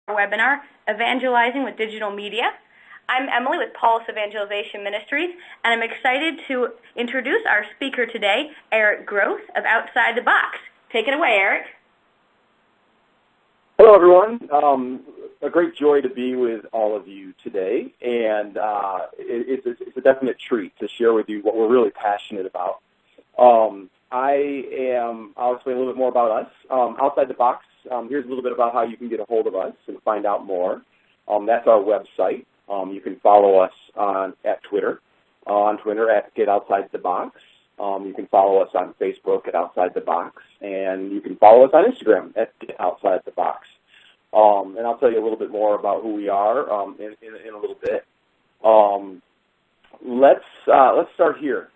webinar, Evangelizing with Digital Media. I'm Emily with Pulse Evangelization Ministries, and I'm excited to introduce our speaker today, Eric Groth of Outside the Box. Take it away, Eric. Hello, everyone. A great joy to be with all of you today, and it's a definite treat to share with you what we're really passionate about. I'll explain a little bit more about us. Outside the Box, here's a little bit about how you can get a hold of us and find out more. That's our website. You can follow us on Twitter at Get Outside the Box. You can follow us on Facebook at Outside the Box, and you can follow us on Instagram at Get Outside the Box. And I'll tell you a little bit more about who we are in a little bit. Let's start here.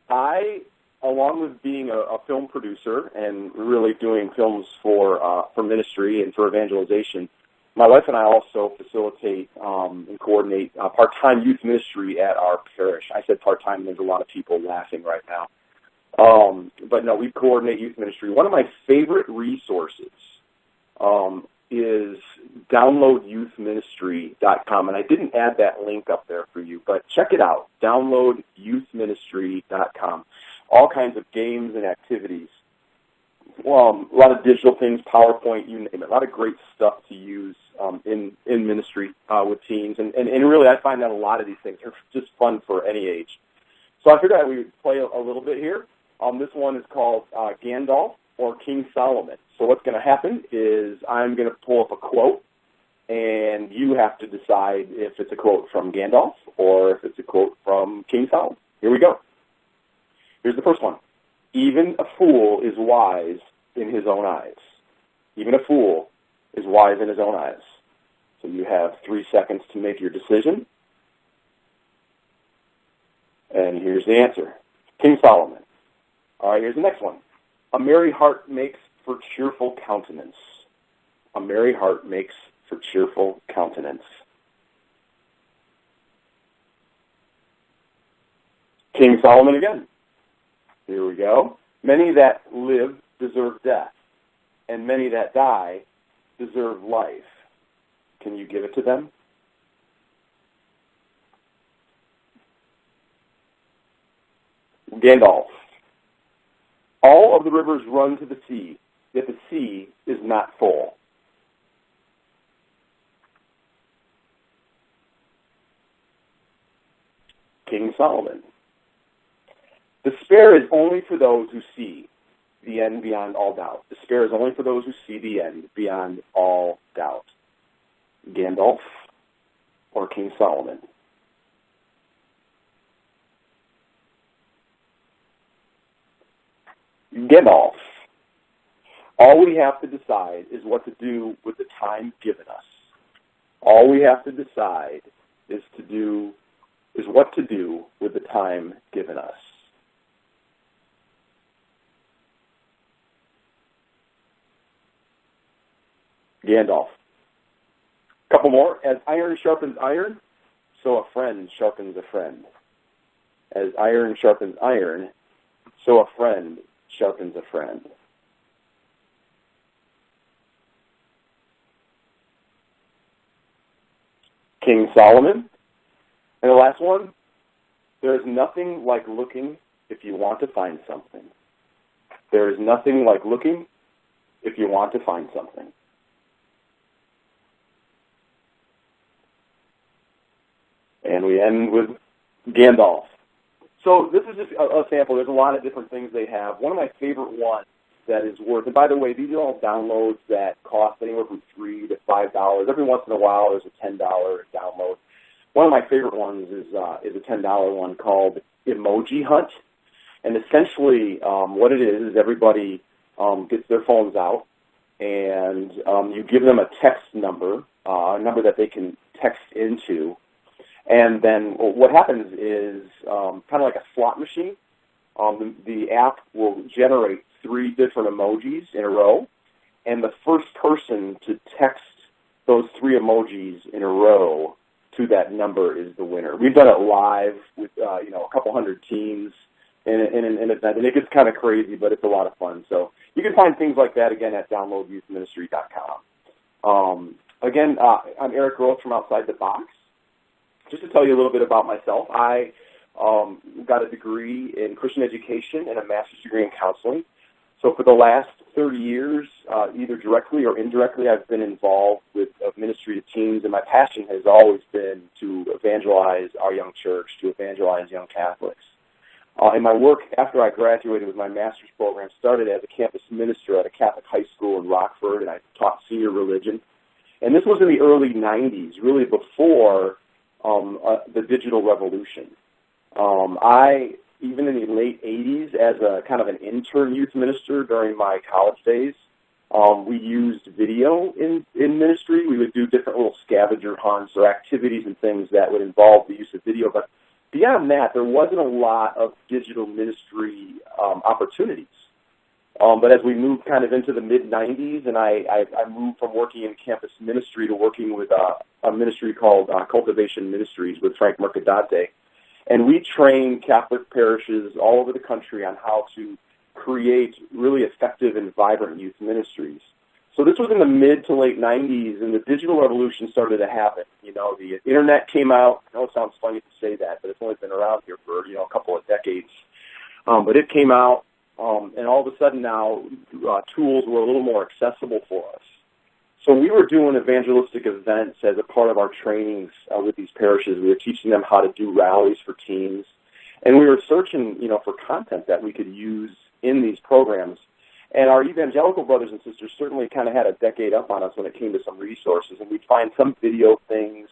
I, along with being a film producer and really doing films for ministry and for evangelization, my wife and I also facilitate and coordinate part-time youth ministry at our parish. I said part-time, and there's a lot of people laughing right now. But no, we coordinate youth ministry. One of my favorite resources is downloadyouthministry.com, and I didn't add that link up there for you, but check it out, downloadyouthministry.com. All kinds of games and activities. A lot of digital things, PowerPoint, you name it. A lot of great stuff to use in ministry with teens. And really, I find that a lot of these things are just fun for any age. So I figured we would play a little bit here. This one is called Gandalf or King Solomon. So what's going to happen is I'm going to pull up a quote, and you have to decide if it's a quote from Gandalf or if it's a quote from King Solomon. Here we go. Here's the first one. Even a fool is wise in his own eyes. Even a fool is wise in his own eyes. So you have 3 seconds to make your decision. And here's the answer. King Solomon. All right, here's the next one. A merry heart makes for cheerful countenance. A merry heart makes for cheerful countenance. King Solomon again. Here we go. Many that live deserve death, and many that die deserve life. Can you give it to them? Gandalf. All of the rivers run to the sea, yet the sea is not full. King Solomon. Despair is only for those who see the end beyond all doubt. Despair is only for those who see the end beyond all doubt. Gandalf or King Solomon? Gandalf. All we have to decide is what to do with the time given us. All we have to decide is what to do with the time given us. Gandalf. A couple more. As iron sharpens iron, so a friend sharpens a friend. As iron sharpens iron, so a friend sharpens a friend. King Solomon. And the last one. There is nothing like looking if you want to find something. There is nothing like looking if you want to find something. And we end with Gandalf. So this is just a sample. There's a lot of different things they have. One of my favorite ones that is worth, and by the way, these are all downloads that cost anywhere from $3 to $5. Every once in a while, there's a $10 download. One of my favorite ones is a $10 one called Emoji Hunt. And essentially, what it is everybody gets their phones out, and you give them a text number, a number that they can text into. And then what happens is kind of like a slot machine. The app will generate 3 different emojis in a row, and the first person to text those 3 emojis in a row to that number is the winner. We've done it live with a couple hundred teams in an event, and it gets kind of crazy, but it's a lot of fun. So you can find things like that again at downloadyouthministry.com. Again, I'm Eric Groth from Outside the Box. Just to tell you a little bit about myself, I got a degree in Christian education and a master's degree in counseling. So for the last 30 years, either directly or indirectly, I've been involved with ministry to teens, and my passion has always been to evangelize our young church, to evangelize young Catholics. And my work after I graduated with my master's program started as a campus minister at a Catholic high school in Rockford, and I taught senior religion. And this was in the early 90s, really before the digital revolution. Even in the late 80s, as a kind of an intern youth minister during my college days, we used video in ministry. We would do different little scavenger hunts or activities and things that would involve the use of video. But beyond that, there wasn't a lot of digital ministry opportunities. But as we moved kind of into the mid-90s, and I moved from working in campus ministry to working with a ministry called Cultivation Ministries with Frank Mercadante. And we train Catholic parishes all over the country on how to create really effective and vibrant youth ministries. So this was in the mid to late 90s, and the digital revolution started to happen. You know, the internet came out. I know it sounds funny to say that, but it's only been around here for, a couple of decades. But it came out, and all of a sudden now tools were a little more accessible for us. So we were doing evangelistic events as a part of our trainings with these parishes. We were teaching them how to do rallies for teens, and we were searching, for content that we could use in these programs. And our evangelical brothers and sisters certainly kind of had a decade up on us when it came to some resources, and we'd find some video things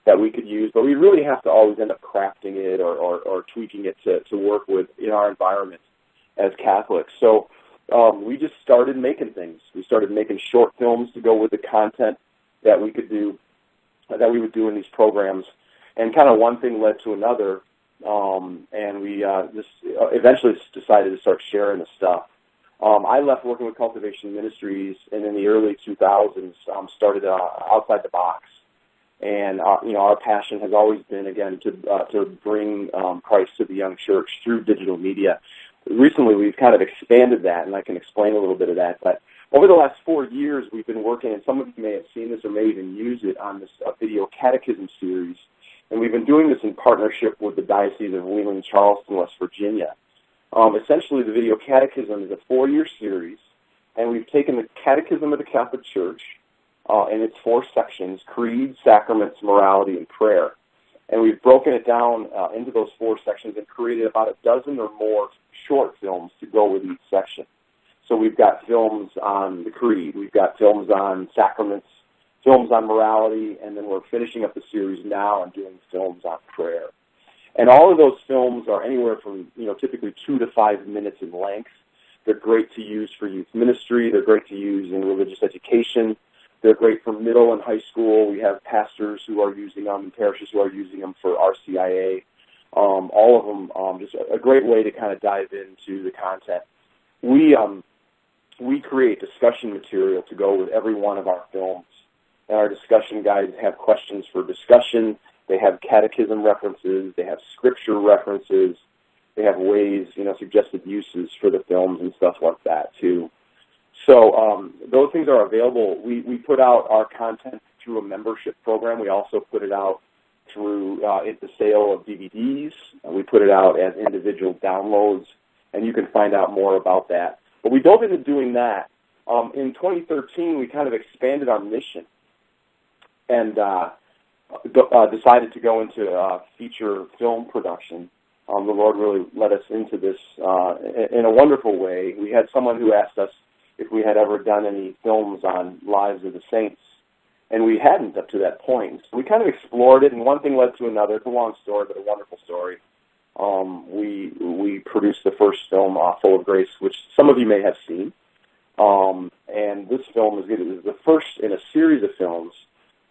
that we could use, but we really have to always end up crafting it or tweaking it to work with in our environment as Catholics. So we just started making things. We started making short films to go with the content that we could do, that we would do in these programs, and kind of one thing led to another, and we just eventually decided to start sharing the stuff. I left working with Cultivation Ministries, and in the early 2000s started Outside the Box, and our passion has always been, again, to bring Christ to the young church through digital media. Recently, we've kind of expanded that, and I can explain a little bit of that. But over the last 4 years, we've been working, and some of you may have seen this or may even use it, on this video catechism series. And we've been doing this in partnership with the Diocese of Wheeling-Charleston, West Virginia. Essentially, the video catechism is a 4-year series, and we've taken the Catechism of the Catholic Church in its 4 sections: creed, sacraments, morality, and prayer. And we've broken it down into those 4 sections and created about a dozen or more short films to go with each section. So we've got films on the creed, we've got films on sacraments, films on morality, and then we're finishing up the series now and doing films on prayer. And all of those films are anywhere from, typically 2 to 5 minutes in length. They're great to use for youth ministry. They're great to use in religious education. They're great for middle and high school. We have pastors who are using them and parishes who are using them for RCIA. All of them, just a great way to kind of dive into the content. We create discussion material to go with every one of our films. And our discussion guides have questions for discussion. They have catechism references. They have scripture references. They have ways, suggested uses for the films and stuff like that, too. So those things are available. We put out our content through a membership program. We also put it out through the sale of DVDs. We put it out as individual downloads, and you can find out more about that. But we dove into doing that. In 2013, we kind of expanded our mission and decided to go into feature film production. The Lord really led us into this in a wonderful way. We had someone who asked us if we had ever done any films on lives of the saints, and we hadn't up to that point. So we kind of explored it, and one thing led to another. It's a long story, but a wonderful story. We produced the first film, Full of Grace, which some of you may have seen, and this film is the first in a series of films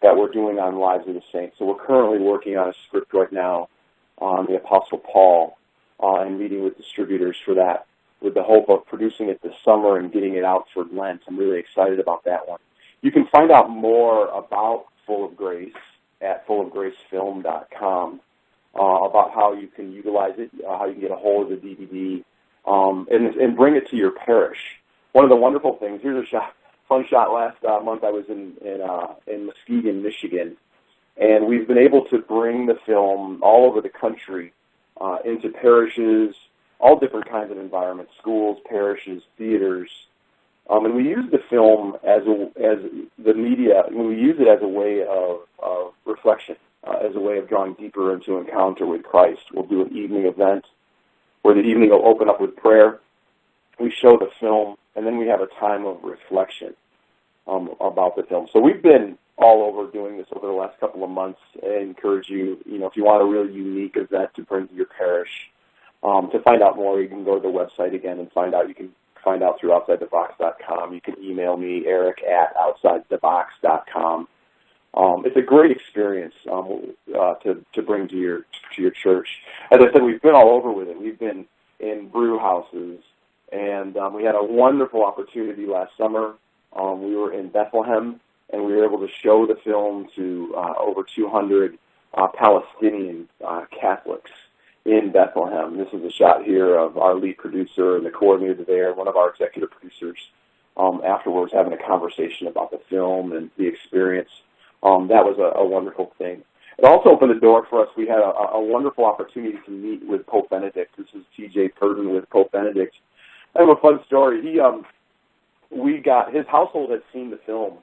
that we're doing on lives of the saints. So we're currently working on a script right now on the Apostle Paul and meeting with distributors for that, with the hope of producing it this summer and getting it out for Lent. I'm really excited about that one. You can find out more about Full of Grace at fullofgracefilm.com, about how you can utilize it, how you can get a hold of the DVD, and bring it to your parish. One of the wonderful things, here's a shot fun shot. Last month I was in Muskegon, Michigan, and we've been able to bring the film all over the country into parishes, all different kinds of environments, schools, parishes, theaters. And we use the film as the media, we use it as a way of reflection, as a way of drawing deeper into encounter with Christ. We'll do an evening event where the evening will open up with prayer. We show the film, and then we have a time of reflection about the film. So we've been all over doing this over the last couple of months. I encourage you, if you want a really unique event to bring to your parish, to find out more, you can go to the website again and find out. You can find out through OutsideTheBox.com. You can email me, eric@OutsideTheBox.com. It's a great experience to bring to your church. As I said, we've been all over with it. We've been in brew houses, and we had a wonderful opportunity last summer. We were in Bethlehem, and we were able to show the film to over 200 Palestinian Catholics in Bethlehem. This is a shot here of our lead producer and the coordinator there, one of our executive producers, afterwards having a conversation about the film and the experience. That was a wonderful thing. It also opened the door for us. We had a wonderful opportunity to meet with Pope Benedict. This is T.J. Purden with Pope Benedict. I have a fun story. His household had seen the film,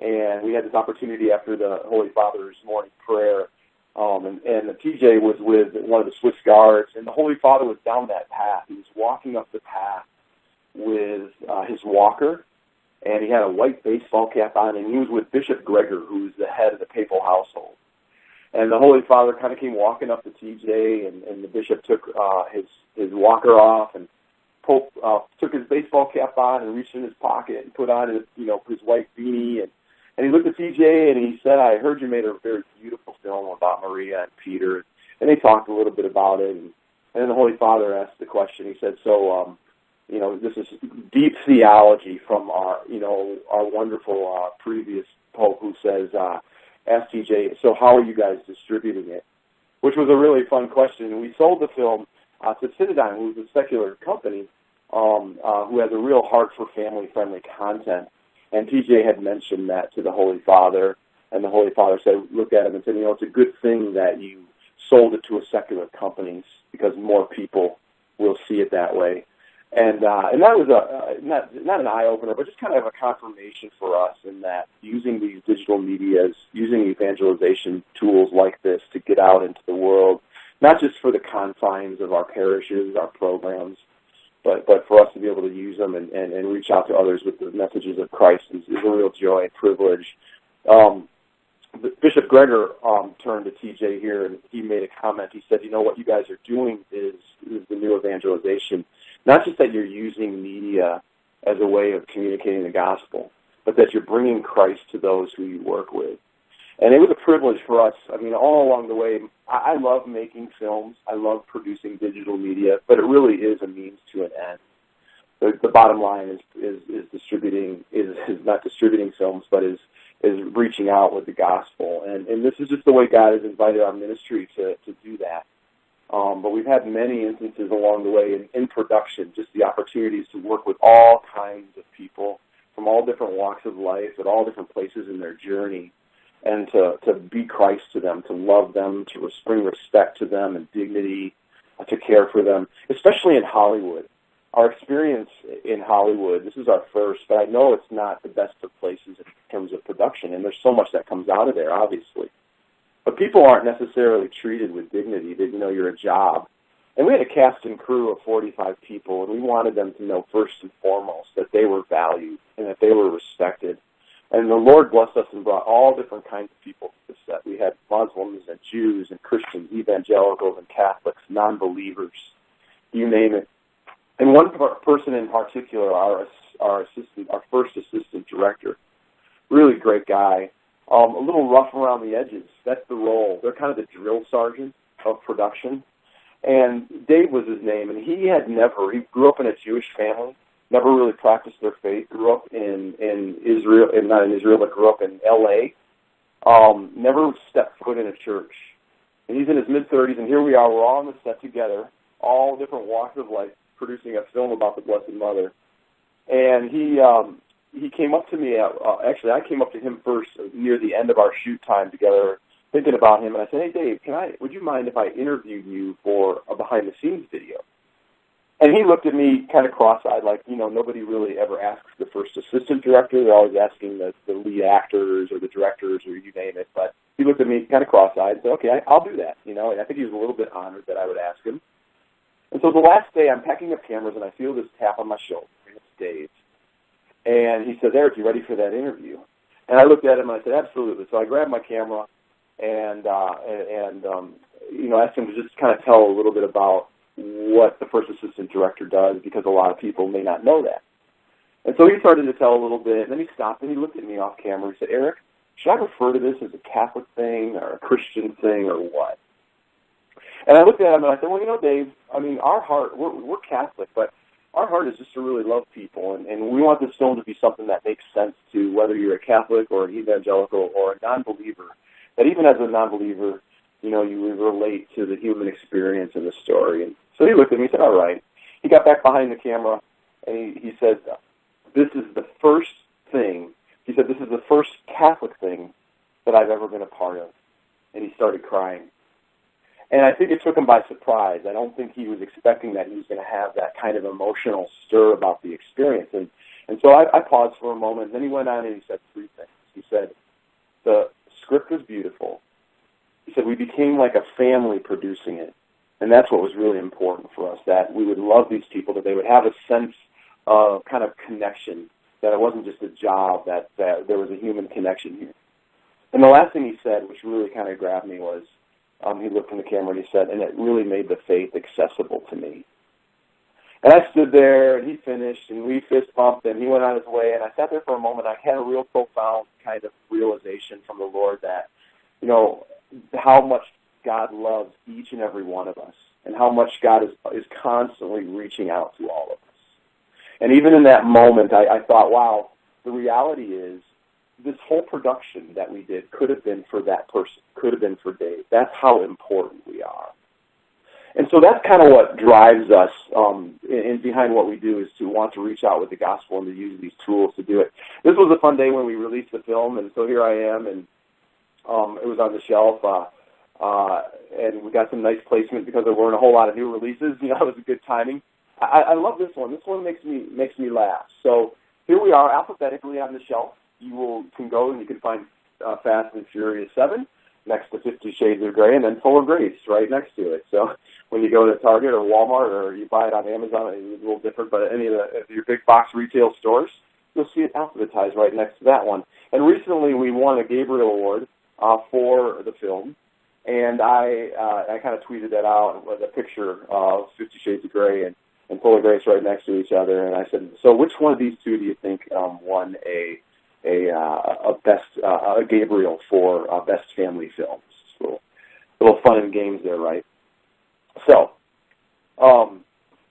and we had this opportunity after the Holy Father's morning prayer. And TJ was with one of the Swiss guards, and the Holy Father was down that path. He was walking up the path with his walker, and he had a white baseball cap on, and he was with Bishop Gregor, who's the head of the papal household. And the Holy Father kind of came walking up to TJ, and the bishop took his walker off, and Pope took his baseball cap on and reached in his pocket and put on his white beanie, and he looked at TJ and he said, "I heard you made a very beautiful film about Maria and Peter." And they talked a little bit about it. And then the Holy Father asked the question. He said, "So, this is deep theology from our wonderful previous Pope who says, asked TJ, so how are you guys distributing it?" Which was a really fun question. And we sold the film to Citadine, who's a secular company who has a real heart for family-friendly content. And TJ had mentioned that to the Holy Father, and the Holy Father looked at him and said, it's a good thing that you sold it to a secular company because more people will see it that way. And that was not an eye-opener, but just kind of a confirmation for us in that using these digital medias, using evangelization tools like this to get out into the world, not just for the confines of our parishes, our programs, but for us to be able to use them and reach out to others with the messages of Christ is a real joy and privilege. Bishop Gregor turned to TJ here, and he made a comment. He said, what you guys are doing is the new evangelization. Not just that you're using media as a way of communicating the gospel, but that you're bringing Christ to those who you work with. And it was a privilege for us. All along the way, I love making films. I love producing digital media, but it really is a means to an end. The bottom line is not distributing films, but is reaching out with the gospel. And this is just the way God has invited our ministry to do that. But we've had many instances along the way in production, just the opportunities to work with all kinds of people from all different walks of life at all different places in their journey, and to be Christ to them, to love them, to bring respect to them and dignity, to care for them, especially in Hollywood. Our experience in Hollywood, this is our first, but I know it's not the best of places in terms of production, and there's so much that comes out of there, obviously. But people aren't necessarily treated with dignity, that, you're a job. And we had a cast and crew of 45 people, and we wanted them to know first and foremost that they were valued and that they were respected. And the Lord blessed us and brought all different kinds of people to the set. We had Muslims and Jews and Christians, evangelicals and Catholics, non-believers, you name it. And one person in particular, our first assistant director, really great guy, a little rough around the edges. That's the role. They're kind of the drill sergeant of production. And Dave was his name, and he grew up in a Jewish family, never really practiced their faith, grew up in Israel, and not in Israel, but grew up in L.A., never stepped foot in a church. And he's in his mid-30s, and here we are, we're all on the set together, all different walks of life, producing a film about the Blessed Mother. And he he came up to me, actually I came up to him first near the end of our shoot time together, thinking about him, and I said, hey Dave, would you mind if I interviewed you for a behind-the-scenes video? And he looked at me kind of cross-eyed, like, nobody really ever asks the first assistant director. They're always asking the lead actors or the directors or you name it. But he looked at me kind of cross-eyed and said, okay, I'll do that. And I think he was a little bit honored that I would ask him. And so the last day, I'm packing up cameras, and I feel this tap on my shoulder, and it's Dave. And he said, Eric, you ready for that interview? And I looked at him, and I said, absolutely. So I grabbed my camera and asked him to just kind of tell a little bit about what the first assistant director does, because a lot of people may not know that. And so he started to tell a little bit, and then he stopped and he looked at me off camera. He said, Eric, should I refer to this as a Catholic thing or a Christian thing or what? And I looked at him and I said, well, Dave, our heart, we're Catholic, but our heart is just to really love people, and we want this film to be something that makes sense to whether you're a Catholic or an evangelical or a non-believer, that even as a non-believer, you relate to the human experience in the story. And so he looked at me and said, all right. He got back behind the camera, and he said, this is the first thing. He said, this is the first Catholic thing that I've ever been a part of. And he started crying. And I think it took him by surprise. I don't think he was expecting that he was going to have that kind of emotional stir about the experience. And so I paused for a moment, and then he went on and he said three things. He said, the script was beautiful. He said, we became like a family producing it. And that's what was really important for us, that we would love these people, that they would have a sense of kind of connection, that it wasn't just a job, that there was a human connection here. And the last thing he said, which really kind of grabbed me, was he looked in the camera and he said, and it really made the faith accessible to me. And I stood there, and he finished, and we fist bumped, and he went on his way, and I sat there for a moment. I had a real profound kind of realization from the Lord that, how much God loves each and every one of us, and how much God is constantly reaching out to all of us. And even in that moment, I thought, wow, the reality is this whole production that we did could have been for that person, could have been for Dave. That's how important we are. And so that's kind of what drives us and behind what we do, is to want to reach out with the gospel and to use these tools to do it. This was a fun day when we released the film, and so here I am, and it was on the shelf, and we got some nice placement because there weren't a whole lot of new releases. It was a good timing. I love this one. This one makes me laugh. So here we are, alphabetically on the shelf. You can go and you can find Fast and Furious 7 next to 50 Shades of Grey, and then Full of Grace right next to it. So when you go to Target or Walmart, or you buy it on Amazon, it's a little different, but any of your big box retail stores, you'll see it alphabetized right next to that one. And recently we won a Gabriel Award for the film, and I kind of tweeted that out with a picture of 50 Shades of Grey and Full of Grace right next to each other, and I said, so which one of these two do you think won a Gabriel for best family films? So a little fun and games there, right? So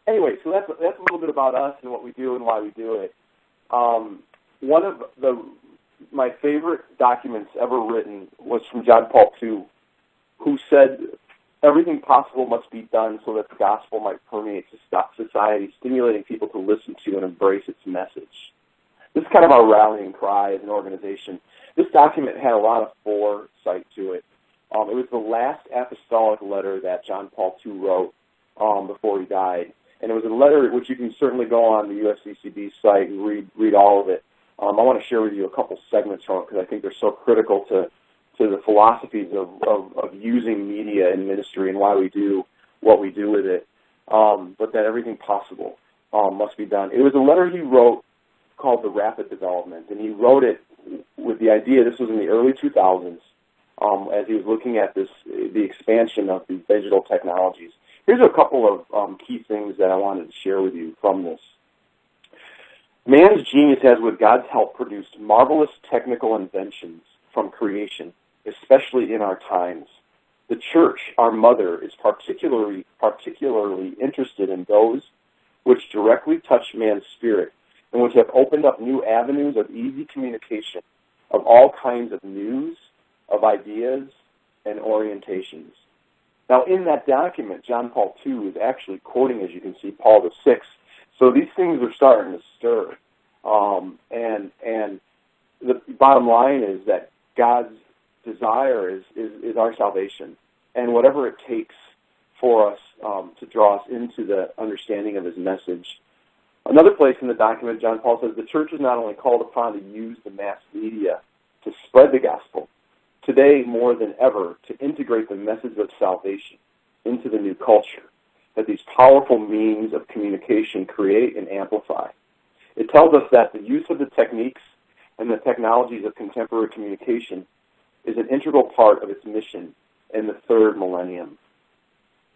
anyway, so that's a little bit about us and what we do and why we do it. One of my favorite documents ever written was from John Paul II, who said, everything possible must be done so that the gospel might permeate society, stimulating people to listen to and embrace its message. This is kind of our rallying cry as an organization. This document had a lot of foresight to it. It was the last apostolic letter that John Paul II wrote before he died. And it was a letter which you can certainly go on the USCCB site and read all of it. I want to share with you a couple segments from it because I think they're so critical to the philosophies of using media in ministry and why we do what we do with it, but that everything possible must be done. It was a letter he wrote called The Rapid Development, and he wrote it with the idea, this was in the early 2000s, as he was looking at the expansion of the digital technologies. Here's a couple of key things that I wanted to share with you from this. Man's genius has, with God's help, produced marvelous technical inventions from creation, especially in our times. The church, our mother, is particularly interested in those which directly touch man's spirit and which have opened up new avenues of easy communication of all kinds of news, of ideas, and orientations. Now, in that document, John Paul II is actually quoting, as you can see, Paul VI. So these things are starting to stir. And the bottom line is that God's desire is our salvation, and whatever it takes for us to draw us into the understanding of his message. Another place in the document, John Paul says, the church is not only called upon to use the mass media to spread the gospel, today more than ever to integrate the message of salvation into the new culture that these powerful means of communication create and amplify. It tells us that the use of the techniques and the technologies of contemporary communication is an integral part of its mission in the third millennium.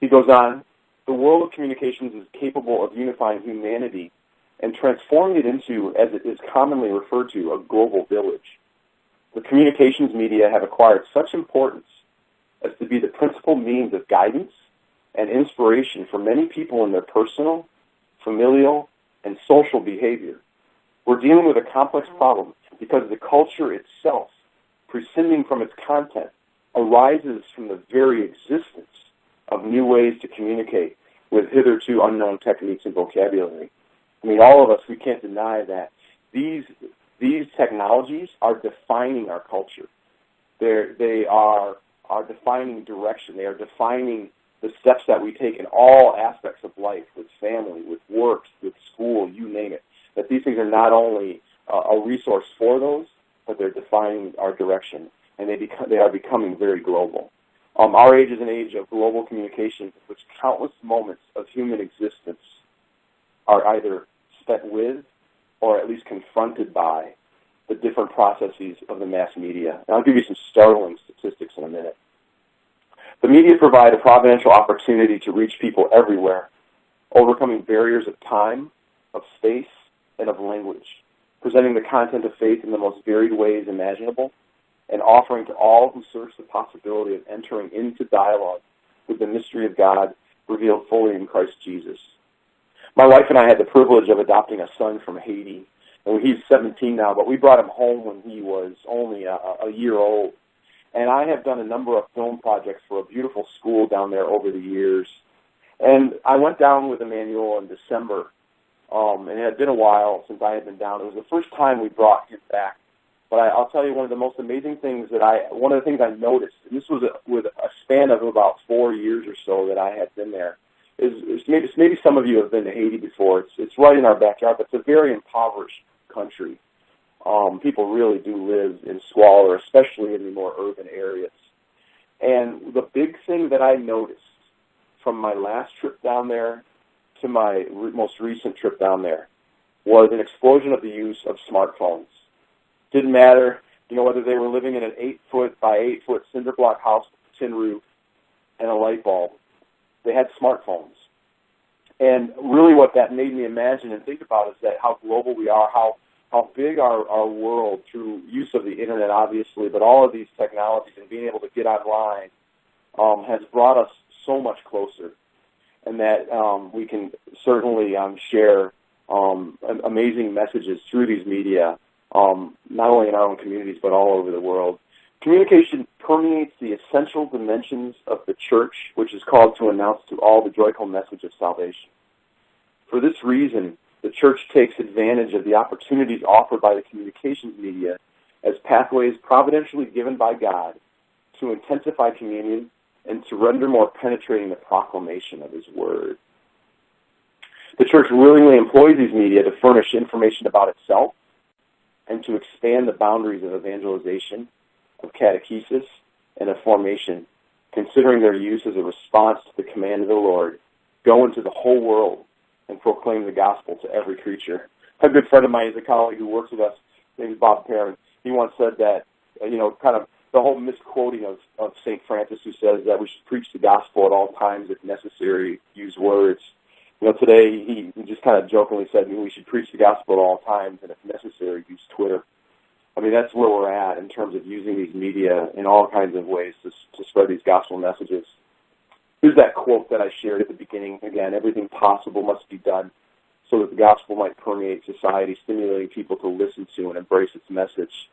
He goes on, the world of communications is capable of unifying humanity and transforming it into, as it is commonly referred to, a global village. The communications media have acquired such importance as to be the principal means of guidance and inspiration for many people in their personal, familial, and social behavior. We're dealing with a complex problem because the culture itself, prescinding from its content, arises from the very existence of new ways to communicate with hitherto unknown techniques and vocabulary. I mean, all of us, we can't deny that these technologies are defining our culture. They are defining direction. They are defining the steps that we take in all aspects of life, with family, with work, with school, you name it. That these things are not only a resource for those, but they're defining our direction, and they are becoming very global. Our age is an age of global communication in which countless moments of human existence are either spent with or at least confronted by the different processes of the mass media. And I'll give you some startling statistics in a minute. The media provide a providential opportunity to reach people everywhere, overcoming barriers of time, of space, and of language, presenting the content of faith in the most varied ways imaginable, and offering to all who search the possibility of entering into dialogue with the mystery of God revealed fully in Christ Jesus. My wife and I had the privilege of adopting a son from Haiti, and he's 17 now, but we brought him home when he was only a year old. And I have done a number of film projects for a beautiful school down there over the years. And I went down with Emmanuel in December, and it had been a while since I had been down. It was the first time we brought him back. But I'll tell you, one of the most amazing things one of the things I noticed, and this was with a span of about 4 years or so that I had been there, is maybe some of you have been to Haiti before. It's right in our backyard, but it's a very impoverished country. People really do live in squalor, especially in the more urban areas. And the big thing that I noticed from my last trip down there to my most recent trip down there was an explosion of the use of smartphones. Didn't matter, whether they were living in an 8-foot by 8-foot cinder block house with a tin roof and a light bulb. They had smartphones. And really what that made me imagine and think about is that how global we are, how big our world, through use of the internet, obviously, but all of these technologies and being able to get online has brought us so much closer. And that we can certainly share amazing messages through these media, not only in our own communities, but all over the world. Communication permeates the essential dimensions of the church, which is called to announce to all the joyful message of salvation. For this reason, the church takes advantage of the opportunities offered by the communications media as pathways providentially given by God to intensify communion and to render more penetrating the proclamation of his word. The church willingly employs these media to furnish information about itself and to expand the boundaries of evangelization, of catechesis, and of formation, considering their use as a response to the command of the Lord, go into the whole world and proclaim the gospel to every creature. A good friend of mine is a colleague who works with us, named Bob Perrin. He once said that, kind of the whole misquoting of St. Francis, who says that we should preach the gospel at all times, if necessary, use words. Today he just kind of jokingly said we should preach the gospel at all times, and if necessary, use Twitter. I mean, that's where we're at in terms of using these media in all kinds of ways to spread these gospel messages. Here's that quote that I shared at the beginning. Again, everything possible must be done so that the gospel might permeate society, stimulating people to listen to and embrace its message.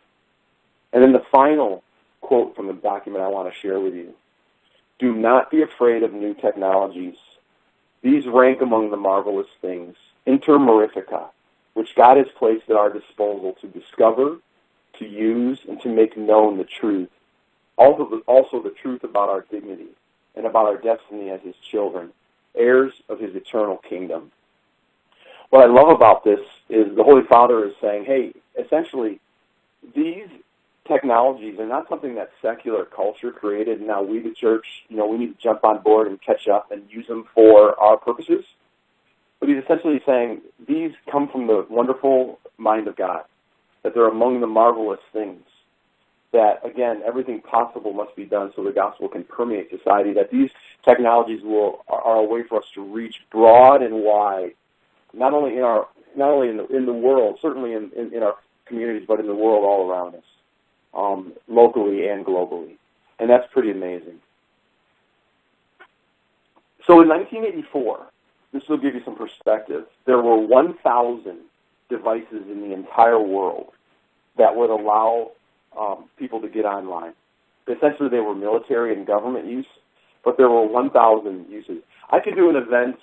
And then the final quote from the document I want to share with you. Do not be afraid of new technologies. These rank among the marvelous things. Inter mirifica. which God has placed at our disposal to discover, to use, and to make known the truth. Also the truth about our dignity and about our destiny as His children, heirs of His eternal kingdom. What I love about this is the Holy Father is saying, hey, essentially, these technologies are not something that secular culture created, and now we, the church, we need to jump on board and catch up and use them for our purposes. But he's essentially saying these come from the wonderful mind of God, that they're among the marvelous things, that, again, everything possible must be done so the gospel can permeate society, that these technologies are a way for us to reach broad and wide, not only in the world, certainly in our communities, but in the world all around us, locally and globally. And that's pretty amazing. So in 1984, this will give you some perspective, there were 1,000 devices in the entire world that would allow people to get online. Essentially, they were military and government use, but there were 1,000 uses. I could do an event,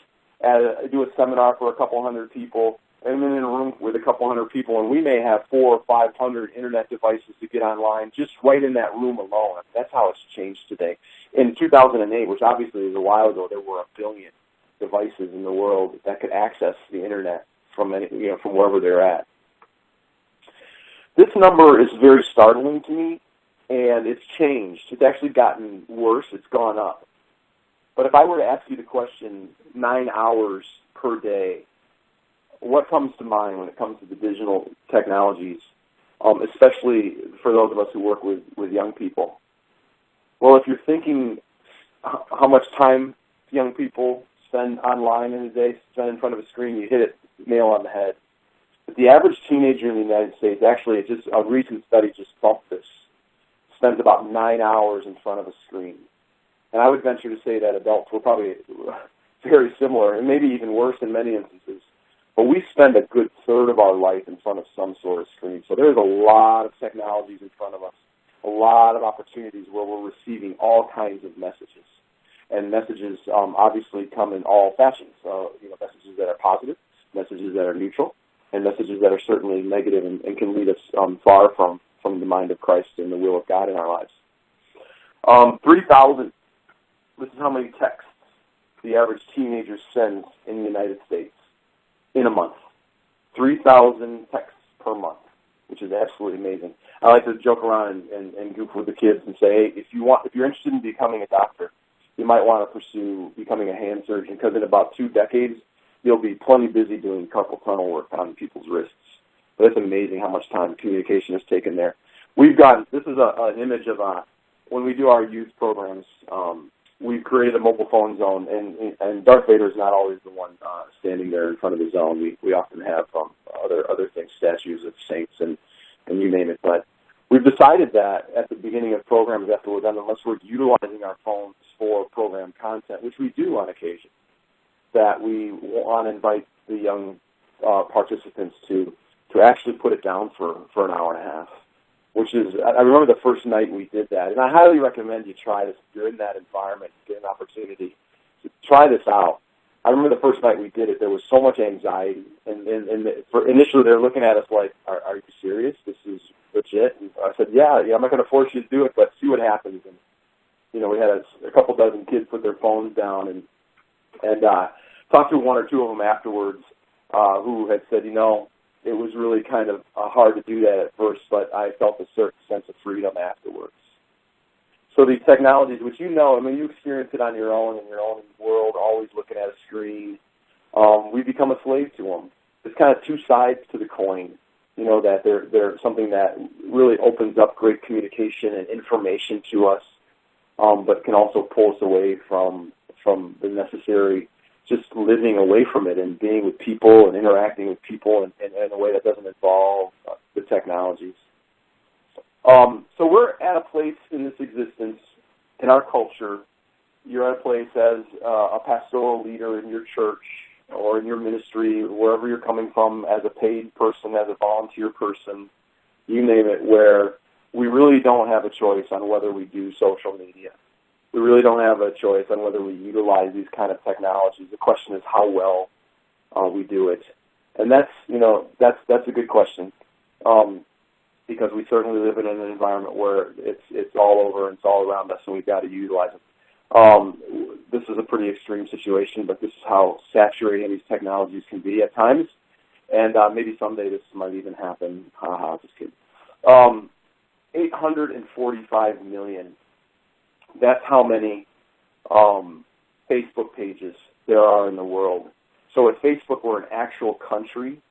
do a seminar for a couple hundred people, and then in a room with a couple hundred people, and we may have 400 or 500 internet devices to get online just right in that room alone. That's how it's changed today. In 2008, which obviously is a while ago, there were 1 billion devices in the world that could access the internet from wherever they're at. This number is very startling to me, and it's changed. It's actually gotten worse. It's gone up. But if I were to ask you the question, 9 hours per day, what comes to mind when it comes to the digital technologies, especially for those of us who work with young people? Well, if you're thinking how much time young people spend online in a day, spend in front of a screen, you hit it nail on the head. But the average teenager in the United States, actually, just a recent study just bumped this, spends about 9 hours in front of a screen. And I would venture to say that adults were probably very similar, and maybe even worse in many instances. But we spend a good third of our life in front of some sort of screen. So there's a lot of technologies in front of us, a lot of opportunities where we're receiving all kinds of messages. And messages obviously come in all fashions, messages that are positive, messages that are neutral, and messages that are certainly negative and can lead us far from the mind of Christ and the will of God in our lives. 3,000, this is how many texts the average teenager sends in the United States in a month. 3,000 texts per month, which is absolutely amazing. I like to joke around and goof with the kids and say, hey, if you're interested in becoming a doctor, you might want to pursue becoming a hand surgeon, because in about 2 decades, you'll be plenty busy doing carpal tunnel work on people's wrists. But it's amazing how much time communication has taken there. This is an image of when we do our youth programs, we've created a mobile phone zone, and Darth Vader is not always the one standing there in front of the zone. We often have other things, statues of saints and you name it. But we've decided that at the beginning of programs, after we're done, unless we're utilizing our phones for program content, which we do on occasion, that we want to invite the young participants to actually put it down for an hour and a half, which is, I remember the first night we did that, and I highly recommend you try this. If you're in that environment, get an opportunity to try this out. I remember the first night we did it, there was so much anxiety, and initially they were looking at us like, are you serious? This is legit? And I said, yeah, I'm not going to force you to do it, but see what happens. And, we had a couple dozen kids put their phones down and talked to 1 or 2 of them afterwards who had said, it was really kind of hard to do that at first, but I felt a certain sense of freedom afterwards. So these technologies, which you experience it on your own in your own world, always looking at a screen, we become a slave to them. There's kind of 2 sides to the coin, that they're something that really opens up great communication and information to us, but can also pull us away from the necessary just living away from it and being with people and interacting with people in a way that doesn't involve the technologies. So we're at a place in this existence, in our culture, you're at a place as a pastoral leader in your church or in your ministry, wherever you're coming from, as a paid person, as a volunteer person, you name it, where we really don't have a choice on whether we do social media. We really don't have a choice on whether we utilize these kind of technologies. The question is how well we do it. And that's a good question, because we certainly live in an environment where it's all over and it's all around us, and we've got to utilize it. This is a pretty extreme situation, but this is how saturating these technologies can be at times, and maybe someday this might even happen. Just kidding. 845 million. That's how many Facebook pages there are in the world. So if Facebook were an actual country,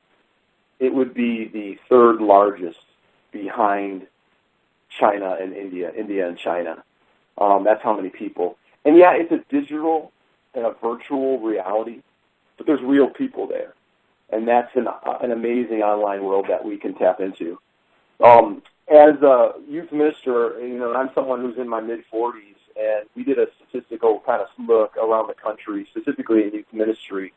it would be the third largest behind China and India and China. That's how many people. And yeah, it's a digital and a virtual reality, but there's real people there. And that's an amazing online world that we can tap into. As a youth minister, I'm someone who's in my mid-40s, and we did a statistical kind of look around the country, specifically in youth ministry,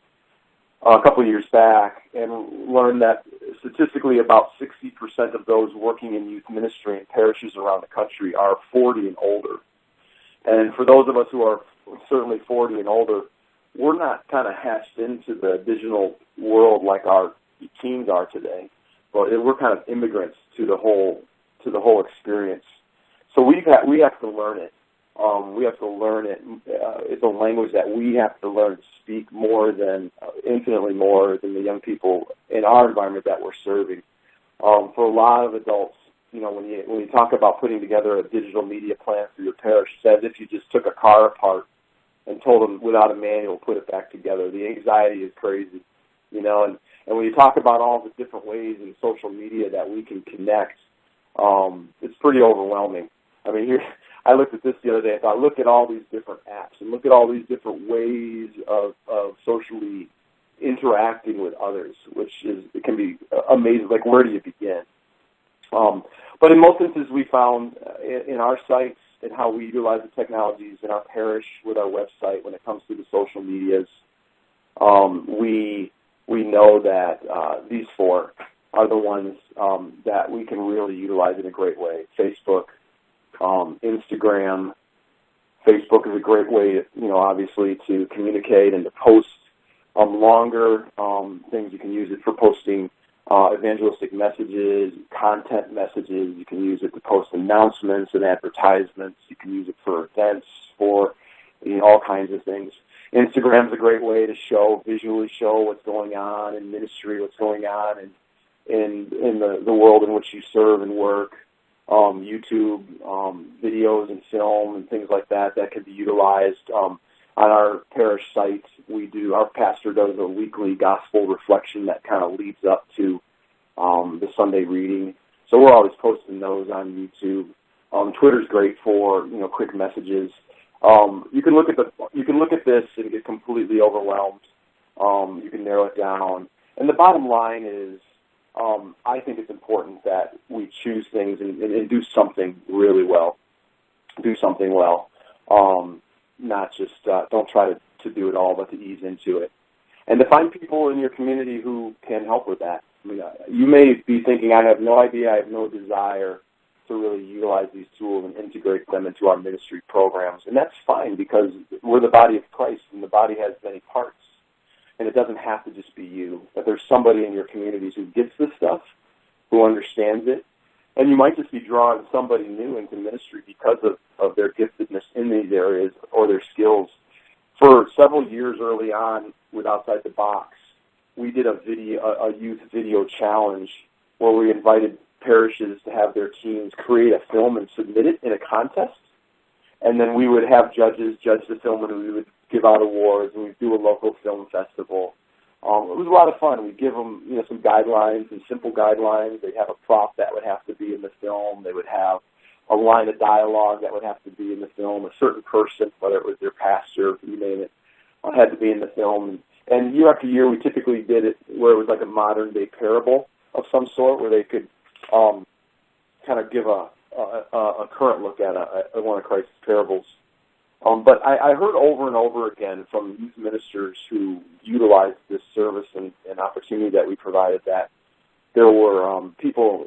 a couple of years back, and learned that statistically about 60% of those working in youth ministry in parishes around the country are 40 and older. And for those of us who are certainly 40 and older, we're not kind of hatched into the digital world like our teens are today, but we're kind of immigrants to the whole experience. So we have to learn it. We have to learn it. It's a language that we have to learn to speak infinitely more than the young people in our environment that we're serving. For a lot of adults, when you talk about putting together a digital media plan for your parish, it's as if you just took a car apart and told them without a manual, put it back together. The anxiety is crazy, and when you talk about all the different ways in social media that we can connect, it's pretty overwhelming. I mean, I looked at this the other day and thought, look at all these different apps and look at all these different ways of socially interacting with others, it can be amazing. Like, where do you begin? But in most instances, we found in our sites and how we utilize the technologies in our parish with our website when it comes to the social medias, we know that these four are the ones that we can really utilize in a great way. Facebook, Instagram. Facebook is a great way, obviously, to communicate and to post longer things. You can use it for posting evangelistic messages, content messages. You can use it to post announcements and advertisements. You can use it for events, for all kinds of things. Instagram's a great way to visually show what's going on in ministry, what's going on in the world in which you serve and work. YouTube, videos and film and things like that can be utilized. On our parish site, our pastor does a weekly gospel reflection that kind of leads up to the Sunday reading. So we're always posting those on YouTube. Twitter's great for quick messages. You can look at this and get completely overwhelmed. You can narrow it down. And the bottom line is, I think it's important that we choose things and do something really well. Do something well. Not just don't try to do it all, but to ease into it. And to find people in your community who can help with that. I mean, you may be thinking, I have no idea, I have no desire to really utilize these tools and integrate them into our ministry programs. And that's fine, because we're the body of Christ, and the body has many parts. And it doesn't have to just be you, but there's somebody in your communities who gets this stuff, who understands it. And you might just be drawing somebody new into ministry because of their giftedness in these areas or their skills. For several years early on with Outside the Box, we did a youth video challenge where we invited parishes to have their teams create a film and submit it in a contest. And then we would have judges judge the film, and we would give out awards, and we'd do a local film festival. It was a lot of fun. We'd give them some guidelines and simple guidelines. They'd have a prop that would have to be in the film. They would have a line of dialogue that would have to be in the film. A certain person, whether it was their pastor, you name it, had to be in the film. And year after year, we typically did it where it was like a modern-day parable of some sort, where they could kind of give a current look at one of Christ's parables. But I heard over and over again from youth ministers who utilized this service and opportunity that we provided that there were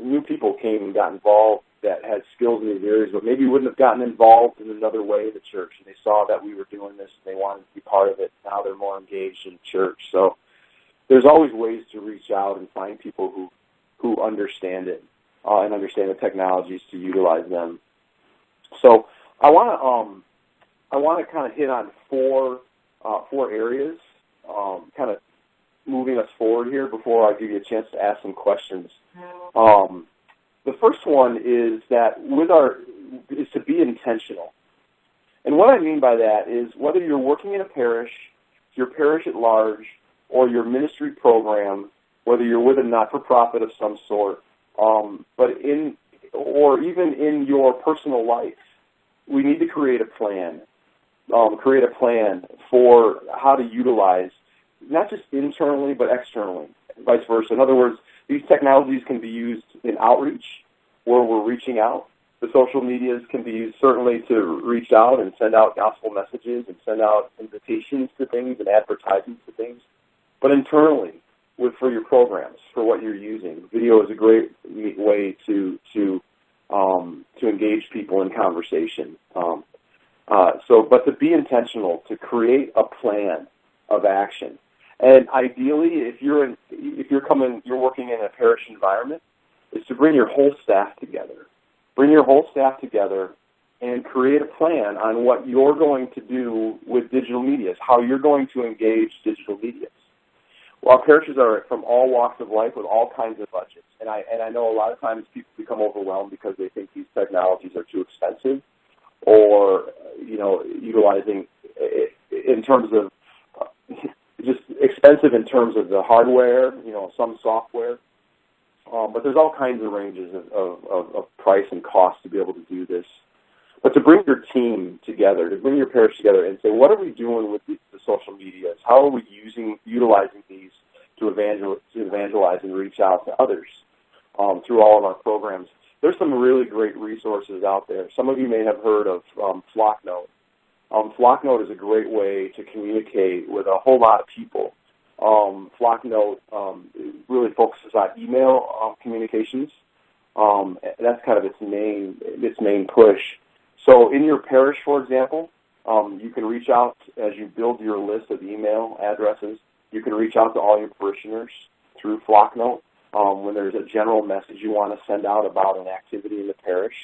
new people came and got involved that had skills in these areas, but maybe wouldn't have gotten involved in another way in the church. And they saw that we were doing this, and they wanted to be part of it. Now they're more engaged in church. So there's always ways to reach out and find people who understand it and understand the technologies to utilize them. So I want to kind of hit on four areas, kind of moving us forward here before I give you a chance to ask some questions. The first one is that is to be intentional. And what I mean by that is whether you're working in a parish, your parish at large, or your ministry program, whether you're with a not-for-profit of some sort, or even in your personal life, we need to create a plan. Create a plan for how to utilize, not just internally, but externally, vice versa. In other words, these technologies can be used in outreach, where we're reaching out. The social medias can be used certainly to reach out and send out gospel messages and send out invitations to things and advertisements to things. But internally, for your programs, for what you're using, video is a great way to engage people in conversation. But to be intentional, to create a plan of action, and ideally, if you're working in a parish environment, is to bring your whole staff together. Bring your whole staff together and create a plan on what you're going to do with digital medias, how you're going to engage digital medias. Well, parishes are from all walks of life with all kinds of budgets, and I know a lot of times people become overwhelmed because they think these technologies are too expensive, or utilizing in terms of just expensive in terms of the hardware, some software. But there's all kinds of ranges of price and cost to be able to do this. But to bring your team together, to bring your parish together and say, what are we doing with the social medias? How are we utilizing these to evangelize and reach out to others through all of our programs? There's some really great resources out there. Some of you may have heard of Flocknote. Flocknote is a great way to communicate with a whole lot of people. Flocknote really focuses on email communications. That's kind of its main push. So in your parish, for example, you can reach out as you build your list of email addresses. You can reach out to all your parishioners through Flocknote. When there's a general message you want to send out about an activity in the parish,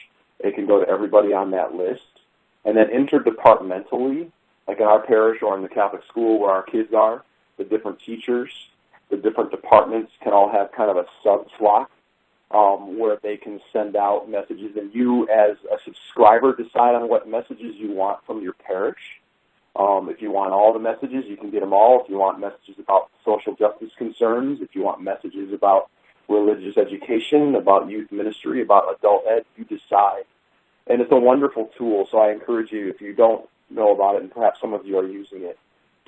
it can go to everybody on that list. And then interdepartmentally, like in our parish or in the Catholic school where our kids are, the different teachers, the different departments can all have kind of a sub-flock where they can send out messages, and you as a subscriber decide on what messages you want from your parish. If you want all the messages, you can get them all. If you want messages about social justice concerns, if you want messages about religious education, about youth ministry, about adult ed, you decide. And it's a wonderful tool, so I encourage you, if you don't know about it, and perhaps some of you are using it,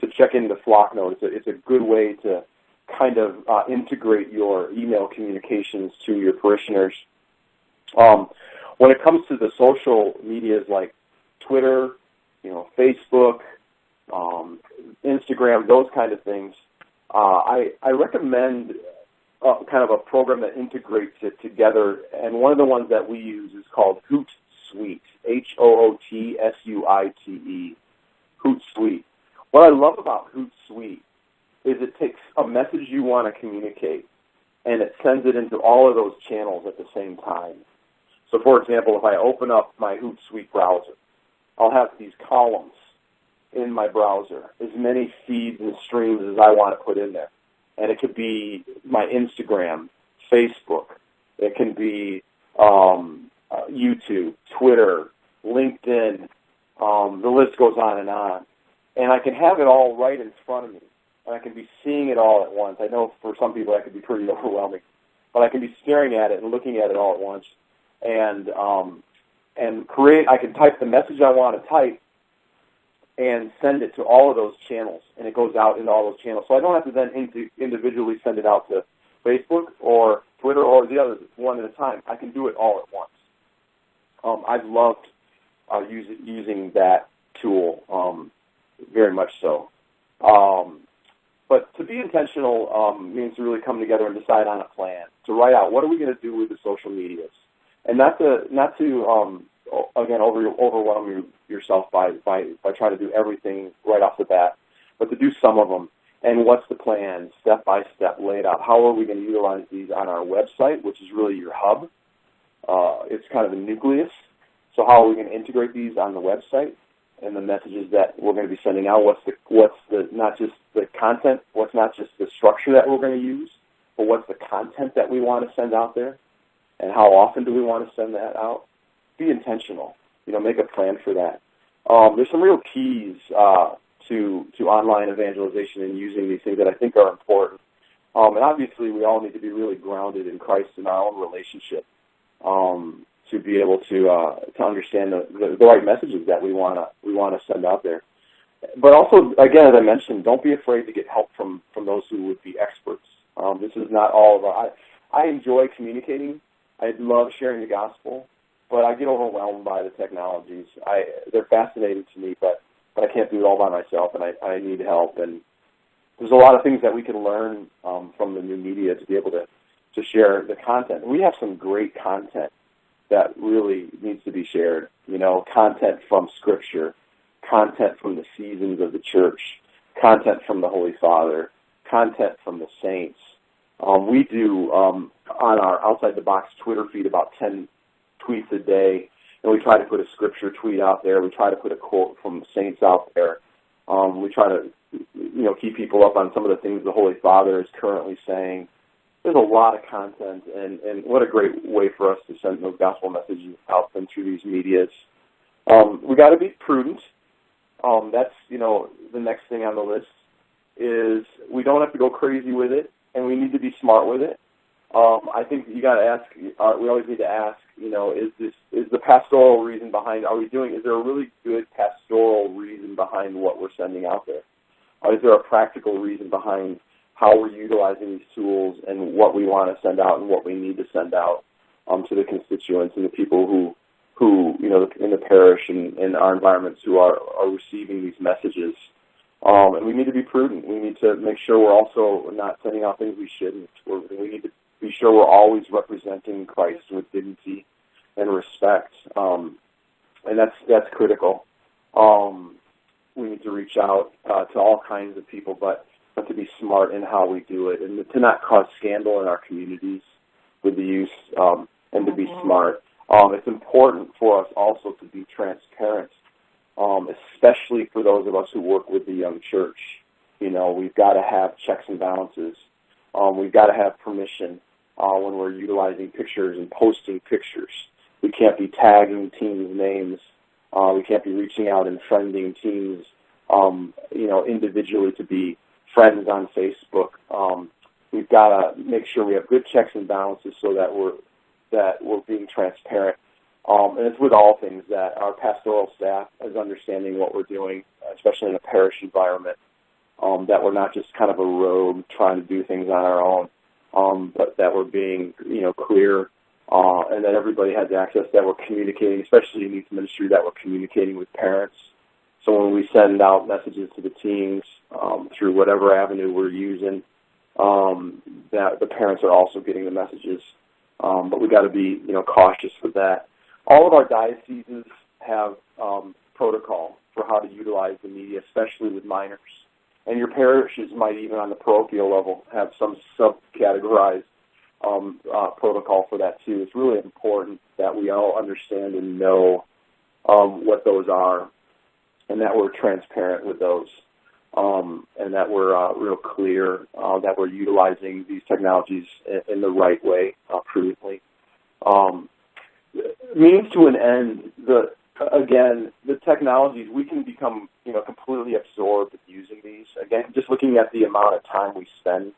to check into Flocknote. It's a good way to kind of integrate your email communications to your parishioners. When it comes to the social medias like Twitter, Facebook, Instagram, those kind of things, I recommend kind of a program that integrates it together, and one of the ones that we use is called Hootsuite, Hootsuite, Hootsuite. What I love about Hootsuite is it takes a message you want to communicate, and it sends it into all of those channels at the same time. So, for example, if I open up my Hootsuite browser, I'll have these columns in my browser, as many feeds and streams as I want to put in there. And it could be my Instagram, Facebook. It can be YouTube, Twitter, LinkedIn. The list goes on and on. And I can have it all right in front of me, and I can be seeing it all at once. I know for some people that could be pretty overwhelming, but I can be staring at it and looking at it all at once, and I can type the message I want to type and send it to all of those channels, and it goes out into all those channels. So I don't have to then individually send it out to Facebook or Twitter or the others one at a time. I can do it all at once. I've loved using that tool. Very much so. But to be intentional means to really come together and decide on a plan, to write out what are we going to do with the social medias, and not to again overwhelm yourself by trying to do everything right off the bat, but to do some of them and what's the plan, step by step, laid out. How are we going to utilize these on our website, which is really your hub? It's kind of the nucleus. So how are we going to integrate these on the website and the messages that we're going to be sending out? What's the not just the content, what's not just the structure that we're going to use, but what's the content that we want to send out there, and how often do we want to send that out? Be intentional. Make a plan for that. There's some real keys to online evangelization and using these things that I think are important. And obviously, we all need to be really grounded in Christ and our own relationship to be able to understand the right messages that we want to send out there. But also, again, as I mentioned, don't be afraid to get help from those who would be experts. This is not all of our. I enjoy communicating. I love sharing the gospel, but I get overwhelmed by the technologies. They're fascinating to me, but I can't do it all by myself, and I need help. And there's a lot of things that we can learn from the new media to be able to share the content. And we have some great content that really needs to be shared. Content from Scripture, content from the seasons of the church, content from the Holy Father, content from the saints. We do, on our Outside the Box Twitter feed, about 10 tweets a day, and we try to put a Scripture tweet out there. We try to put a quote from the saints out there. We try to, keep people up on some of the things the Holy Father is currently saying. There's a lot of content, and what a great way for us to send those gospel messages out them through these medias. We got to be prudent. That's, the next thing on the list is we don't have to go crazy with it, and we need to be smart with it. I think you got to ask. We always need to ask. Is the pastoral reason behind? Is there a really good pastoral reason behind what we're sending out there? Or is there a practical reason behind how we're utilizing these tools and what we want to send out and what we need to send out to the constituents and the people who in the parish and in our environments who are receiving these messages? And we need to be prudent. We need to make sure we're also not sending out things we shouldn't. We need to be sure we're always representing Christ with dignity and respect, and that's critical. We need to reach out to all kinds of people, but to be smart in how we do it, and to not cause scandal in our communities with the use, and to be smart. It's important for us also to be transparent, especially for those of us who work with the young church. We've got to have checks and balances. We've got to have permission when we're utilizing pictures and posting pictures. We can't be tagging teams' names. We can't be reaching out and friending teams, individually to be friends on Facebook. We've got to make sure we have good checks and balances so that we're being transparent. And it's with all things that our pastoral staff is understanding what we're doing, especially in a parish environment, that we're not just kind of a rogue trying to do things on our own, but that we're being, clear, and that everybody has access, that we're communicating, especially in youth ministry, that we're communicating with parents. So when we send out messages to the teens through whatever avenue we're using, that the parents are also getting the messages. But we got to be, cautious with that. All of our dioceses have protocol for how to utilize the media, especially with minors. And your parishes might even on the parochial level have some subcategorized protocol for that too. It's really important that we all understand and know what those are, and that we're transparent with those, and that we're real clear that we're utilizing these technologies in the right way, prudently. Means to an end, the technologies, we can become, completely absorbed with using these. Again, just looking at the amount of time we spend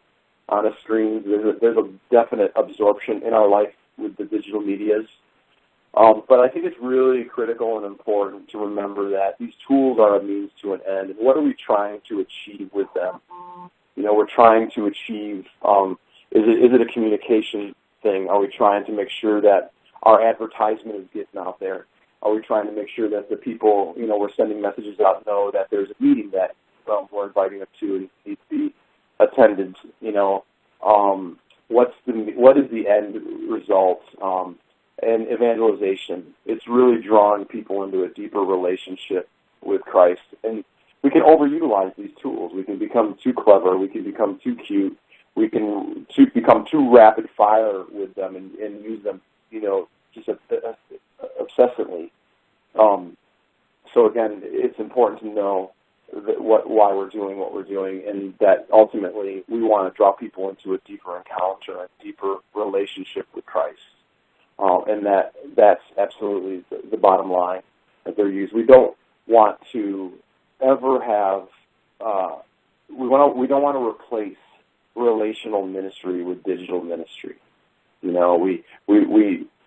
on a screen, there's a definite absorption in our life with the digital medias. But I think it's really critical and important to remember that these tools are a means to an end. And what are we trying to achieve with them? We're trying to achieve, is it a communication thing? Are we trying to make sure that our advertisement is getting out there? Are we trying to make sure that the people, we're sending messages out know that there's a meeting that we're inviting them to and needs to be attended? What is the end result? And evangelization, it's really drawing people into a deeper relationship with Christ. And we can overutilize these tools. We can become too clever. We can become too cute. We can become too rapid fire with them and use them, just obsessively. So again, it's important to know why we're doing what we're doing, and that ultimately we want to draw people into a deeper encounter, a deeper relationship with Christ, and that's absolutely the bottom line that they're used. We don't want to ever have we don't want to replace relational ministry with digital ministry. We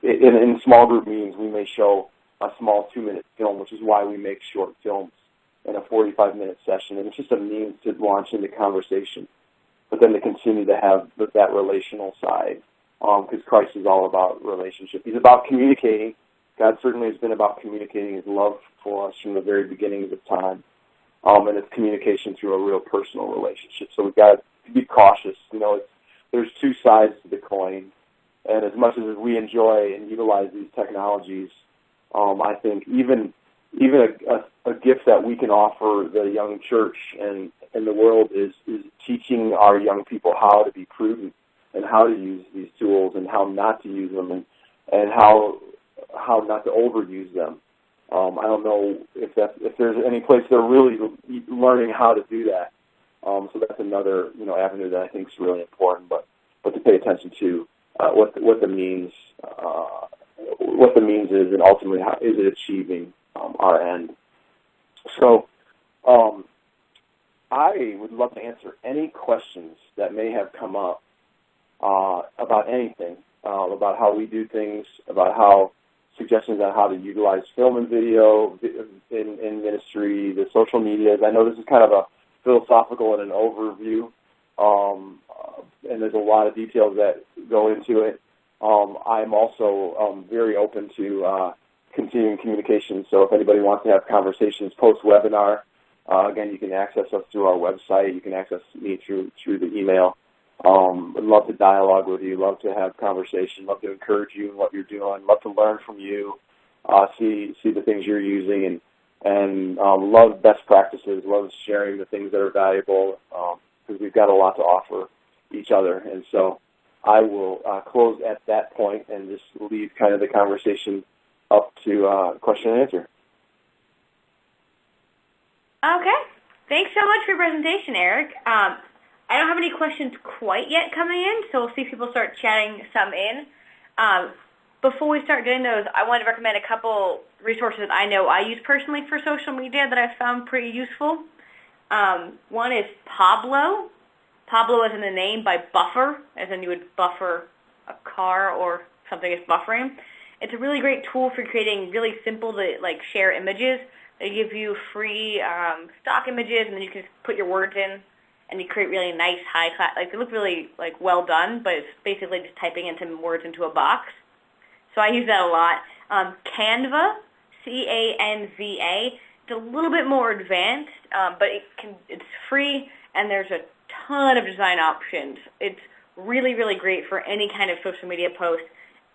in small group meetings we may show a small 2-minute film, which is why we make short films in a 45-minute session, and it's just a means to launch into conversation, but then to continue to have that relational side, because Christ is all about relationship. He's about communicating. God certainly has been about communicating His love for us from the very beginnings of time, and it's communication through a real personal relationship. So we've got to be cautious. There's two sides to the coin, and as much as we enjoy and utilize these technologies, I think even a gift that we can offer the young church and the world is teaching our young people how to be prudent and how to use these tools and how not to use them and how not to overuse them. I don't know if there's any place they're really learning how to do that. So that's another avenue that I think is really important, but to pay attention to what the means is, and ultimately how is it achieving our end. So I would love to answer any questions that may have come up about anything, about how we do things, about how suggestions on how to utilize film and video in ministry, the social medias. I know this is kind of a philosophical and an overview, and there's a lot of details that go into it. I'm also very open to continuing communication, so if anybody wants to have conversations post-webinar, again, you can access us through our website. You can access me through the email. I'd love to dialogue with you, love to have conversation, love to encourage you in what you're doing, love to learn from you, see the things you're using, and love best practices, love sharing the things that are valuable, because we've got a lot to offer each other. And so I will close at that point and just leave kind of the conversation up to question and answer. Okay. Thanks so much for your presentation, Eric. I don't have any questions quite yet coming in, so we'll see if people start chatting some in. Before we start doing those, I want to recommend a couple resources I know I use personally for social media that I've found pretty useful. One is Pablo. Pablo is in the name by Buffer, as in you would buffer a car or something is buffering. It's a really great tool for creating really simple to share images. They give you free stock images, and then you can put your words in, and you create really nice high class. They look really well done, but it's basically just typing in some words into a box. So I use that a lot. Canva, C-A-N-V-A. It's a little bit more advanced, but it's free, and there's a ton of design options. It's really, really great for any kind of social media post.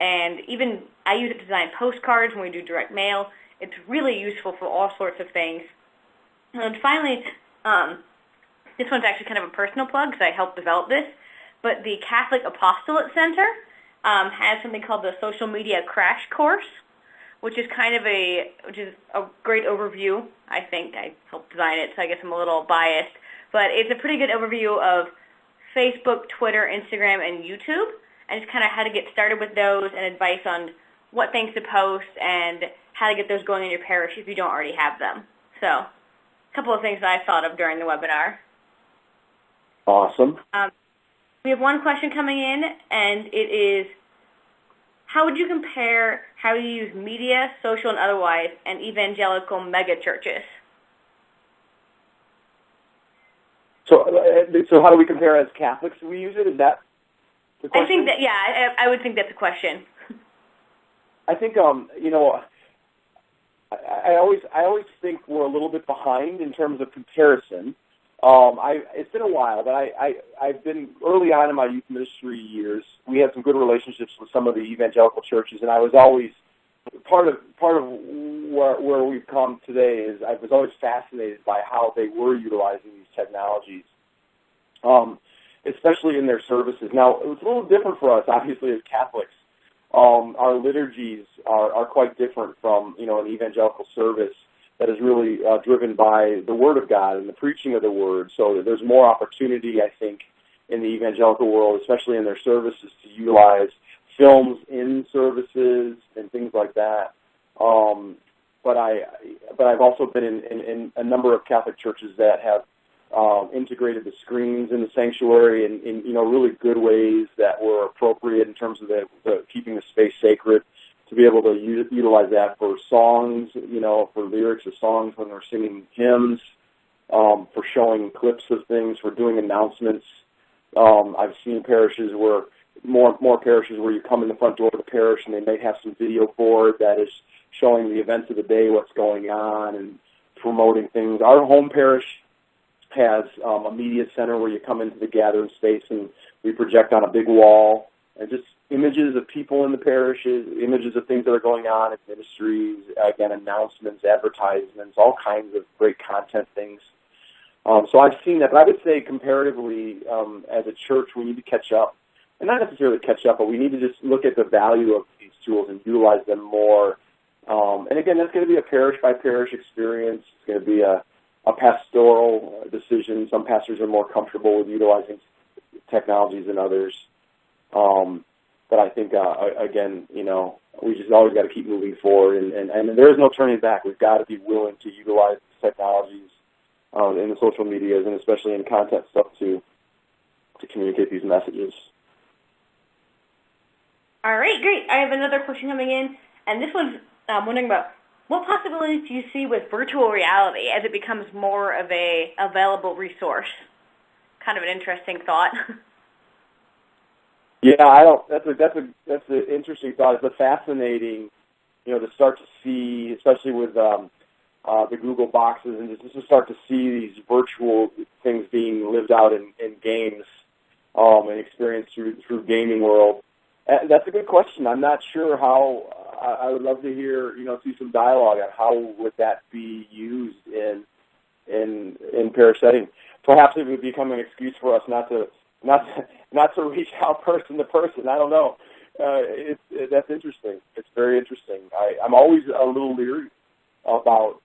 And even I use it to design postcards when we do direct mail. It's really useful for all sorts of things. And finally, this one's actually kind of a personal plug because I helped develop this, but the Catholic Apostolic Center has something called the Social Media Crash Course, which is a great overview. I think I helped design it, so I guess I'm a little biased. But it's a pretty good overview of Facebook, Twitter, Instagram, and YouTube, and just kind of how to get started with those and advice on what things to post and how to get those going in your parish if you don't already have them. So a couple of things that I thought of during the webinar. Awesome. We have one question coming in, and it is, how would you compare how you use media, social and otherwise, and evangelical megachurches? So how do we compare as Catholics? Do we use it? Is that the question? I think that, yeah, I would think that's a question. I think, I always think we're a little bit behind in terms of comparison. It's been a while, but I've been early on in my youth ministry years. We had some good relationships with some of the evangelical churches, and I was always part of where we've come today is I was always fascinated by how they were utilizing these technologies, especially in their services. Now, it was a little different for us, obviously, as Catholics. Our liturgies are quite different from, an evangelical service that is really driven by the Word of God and the preaching of the Word. So there's more opportunity, I think, in the evangelical world, especially in their services, to utilize films in services and things like that. But I've also been in a number of Catholic churches that have integrated the screens in the sanctuary in really good ways that were appropriate in terms of the keeping the space sacred, to be able to utilize that for songs, for lyrics of songs when we're singing hymns, for showing clips of things, for doing announcements. I've seen parishes where more parishes where you come in the front door of the parish and they may have some video board that is showing the events of the day, what's going on, and promoting things. Our home parish has a media center where you come into the gathering space and we project on a big wall and just images of people in the parishes, images of things that are going on in ministries, again, announcements, advertisements, all kinds of great content things. So I've seen that, but I would say comparatively, as a church, we need to catch up. And not necessarily catch up, but we need to just look at the value of these tools and utilize them more. And again, that's going to be a parish-by-parish experience. It's going to be a pastoral decision. Some pastors are more comfortable with utilizing technologies than others. But I think, again, we just always got to keep moving forward. And there is no turning back. We've got to be willing to utilize these technologies in the social medias and especially in content stuff to communicate these messages. All right, great. I have another question coming in, and this one's wondering about what possibilities do you see with virtual reality as it becomes more of a available resource? Kind of an interesting thought. Yeah, that's an interesting thought. It's a fascinating, to start to see, especially with the Google boxes, and just to start to see these virtual things being lived out in games and experienced through gaming world. That's a good question. I'm not sure how. I would love to hear, see some dialogue on how would that be used in parish setting. Perhaps it would become an excuse for us not to reach out person to person. I don't know. That's interesting. It's very interesting. I'm always a little leery about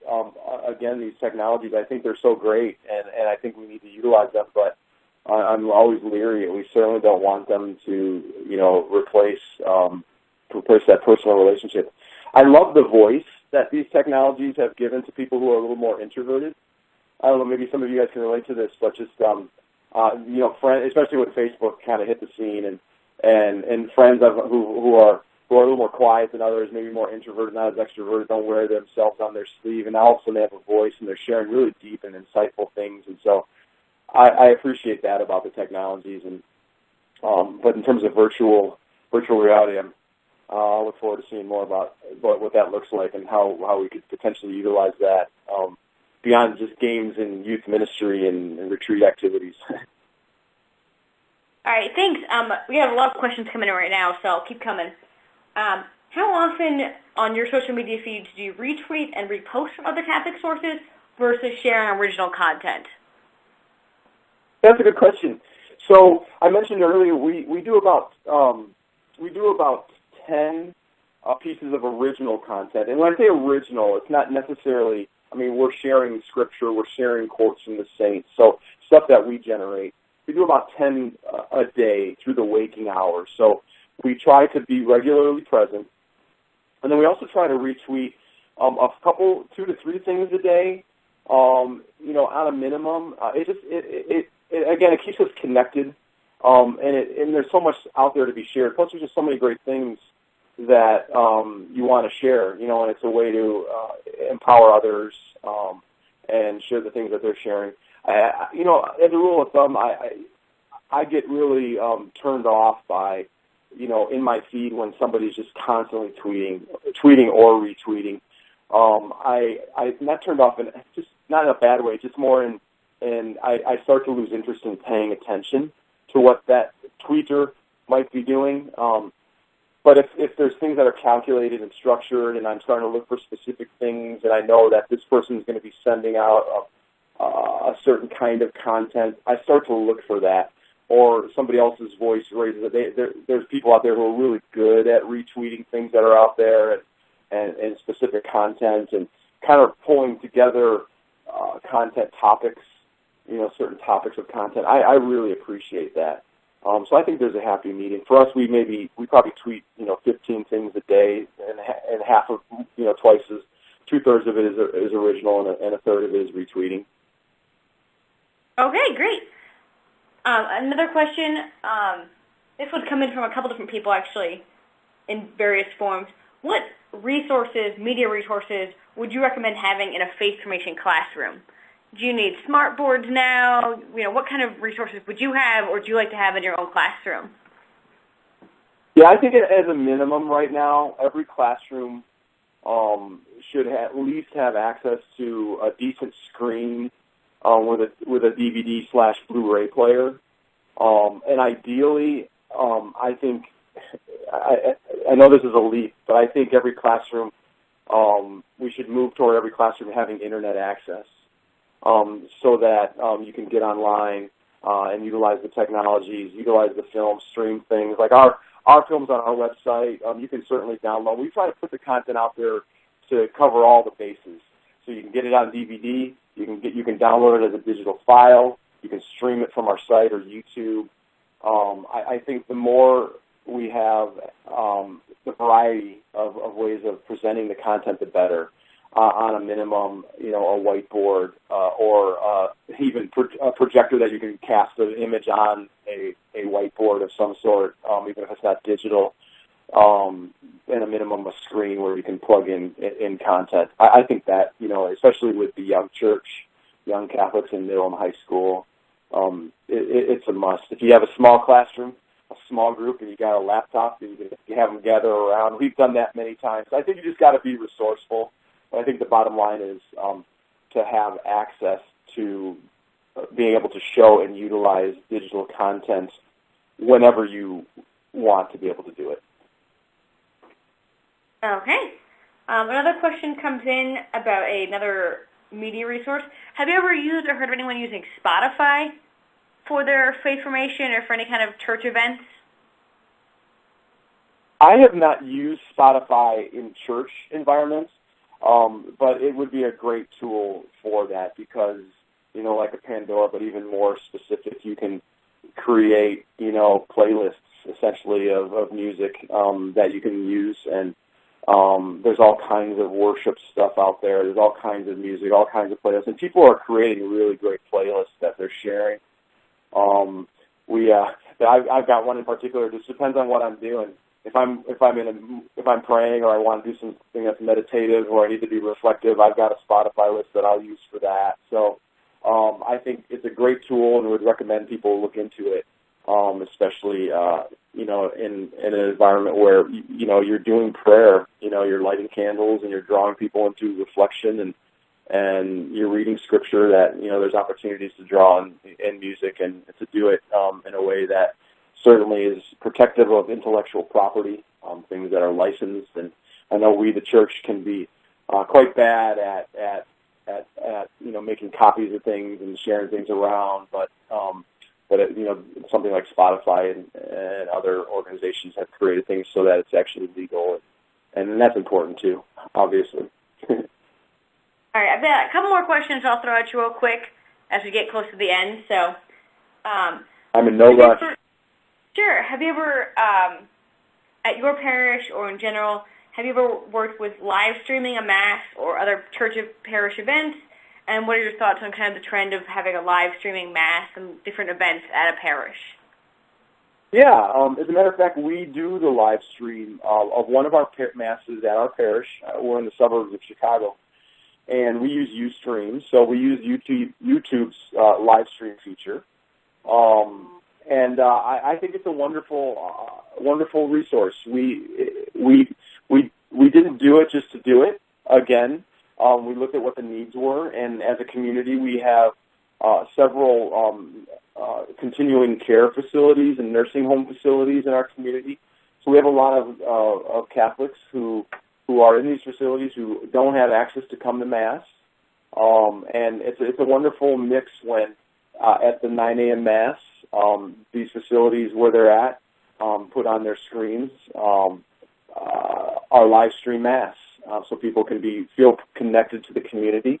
again these technologies. I think they're so great, and I think we need to utilize them, but I'm always leery, and we certainly don't want them to, replace that personal relationship. I love the voice that these technologies have given to people who are a little more introverted. I don't know, maybe some of you guys can relate to this, but just, friends, especially when Facebook kind of hit the scene, and friends who are a little more quiet than others, maybe more introverted, not as extroverted, don't wear themselves on their sleeve, and all of a sudden they have a voice, and they're sharing really deep and insightful things, and so I appreciate that about the technologies, and but in terms of virtual reality, I look forward to seeing more about what that looks like and how we could potentially utilize that beyond just games and youth ministry and retreat activities. All right, thanks. We have a lot of questions coming in right now, so I'll keep coming. How often on your social media feeds do you retweet and repost other Catholic sources versus sharing original content? That's a good question. So I mentioned earlier we do about 10 pieces of original content, and when I say original, it's not necessarily. I mean, we're sharing scripture, we're sharing quotes from the saints, so stuff that we generate. We do about 10 a day through the waking hours. So we try to be regularly present, and then we also try to retweet a couple, 2 to 3 things a day. On a minimum. It keeps us connected, and there's so much out there to be shared. Plus, there's just so many great things that you want to share, and it's a way to empower others and share the things that they're sharing. As a rule of thumb, I get really turned off by, in my feed when somebody's just constantly tweeting or retweeting. I'm not turned off, and just not in a bad way, just more and I start to lose interest in paying attention to what that tweeter might be doing. But if there's things that are calculated and structured, and I'm starting to look for specific things, and I know that this person is going to be sending out a certain kind of content, I start to look for that. Or somebody else's voice raises it. There's people out there who are really good at retweeting things that are out there and specific content, and kind of pulling together content topics, certain topics of content. I really appreciate that. So I think there's a happy medium. For us, we probably tweet 15 things a day, and half of twice as 2/3 of it is original, and a third of it is retweeting. Okay, great. Another question. This would come in from a couple different people, actually, in various forms. What resources, media resources, would you recommend having in a faith formation classroom? Do you need smart boards now? What kind of resources would you have, or do you like to have in your own classroom? Yeah, I think as a minimum right now, every classroom should at least have access to a decent screen with a DVD/Blu-ray player, and ideally, I think I know this is a leap, but I think every classroom we should move toward every classroom having internet access, so that you can get online and utilize the technologies, utilize the film, stream things like our films on our website. You can certainly download. We try to put the content out there to cover all the bases, so you can get it on DVD. You can download it as a digital file. You can stream it from our site or YouTube. I think the more we have the variety of ways of presenting the content, the better. On a minimum, a whiteboard or even a projector that you can cast an image on a whiteboard of some sort, even if it's not digital. And a minimum a screen where you can plug in content. I think that, especially with the young church, young Catholics in middle and high school, it's a must. If you have a small classroom, a small group, and you got a laptop, and you have them gather around, we've done that many times. I think you just got to be resourceful. And I think the bottom line is to have access to being able to show and utilize digital content whenever you want to be able to do it. Okay. Another question comes in about another media resource. Have you ever used or heard of anyone using Spotify for their faith formation or for any kind of church events? I have not used Spotify in church environments, but it would be a great tool for that because, like a Pandora, but even more specific, you can create, playlists essentially of music that you can use, and there's all kinds of worship stuff out there. There's all kinds of music, all kinds of playlists, and people are creating really great playlists that they're sharing. I've got one in particular. It just depends on what I'm doing. If I'm praying or I want to do something that's meditative or I need to be reflective, I've got a Spotify list that I'll use for that. So I think it's a great tool and would recommend people look into it, especially in an environment where you're doing prayer. You're lighting candles and you're drawing people into reflection and you're reading scripture. That there's opportunities to draw in music and to do it in a way that certainly is protective of intellectual property, things that are licensed. And I know we, the church, can be quite bad at making copies of things and sharing things around. But something like Spotify and other organizations have created things so that it's actually legal, and that's important too, obviously. All right, I've got a couple more questions I'll throw at you real quick as we get close to the end. So, I'm in no rush. Sure. Have you ever, at your parish or in general, have you ever worked with live streaming a Mass or other church of parish events? And what are your thoughts on kind of the trend of having a live streaming Mass and different events at a parish? Yeah, as a matter of fact, we do the live stream of one of our Masses at our parish. We're in the suburbs of Chicago, and we use Ustream. So we use YouTube's live stream feature. And I think it's a wonderful resource. We didn't do it just to do it. Again, we looked at what the needs were, and as a community, we have several continuing care facilities and nursing home facilities in our community. So we have a lot of Catholics who are in these facilities who don't have access to come to Mass. And it's a wonderful mix when at the 9 a.m. Mass, these facilities where they're at put on their screens our live stream Mass, so people can feel connected to the community.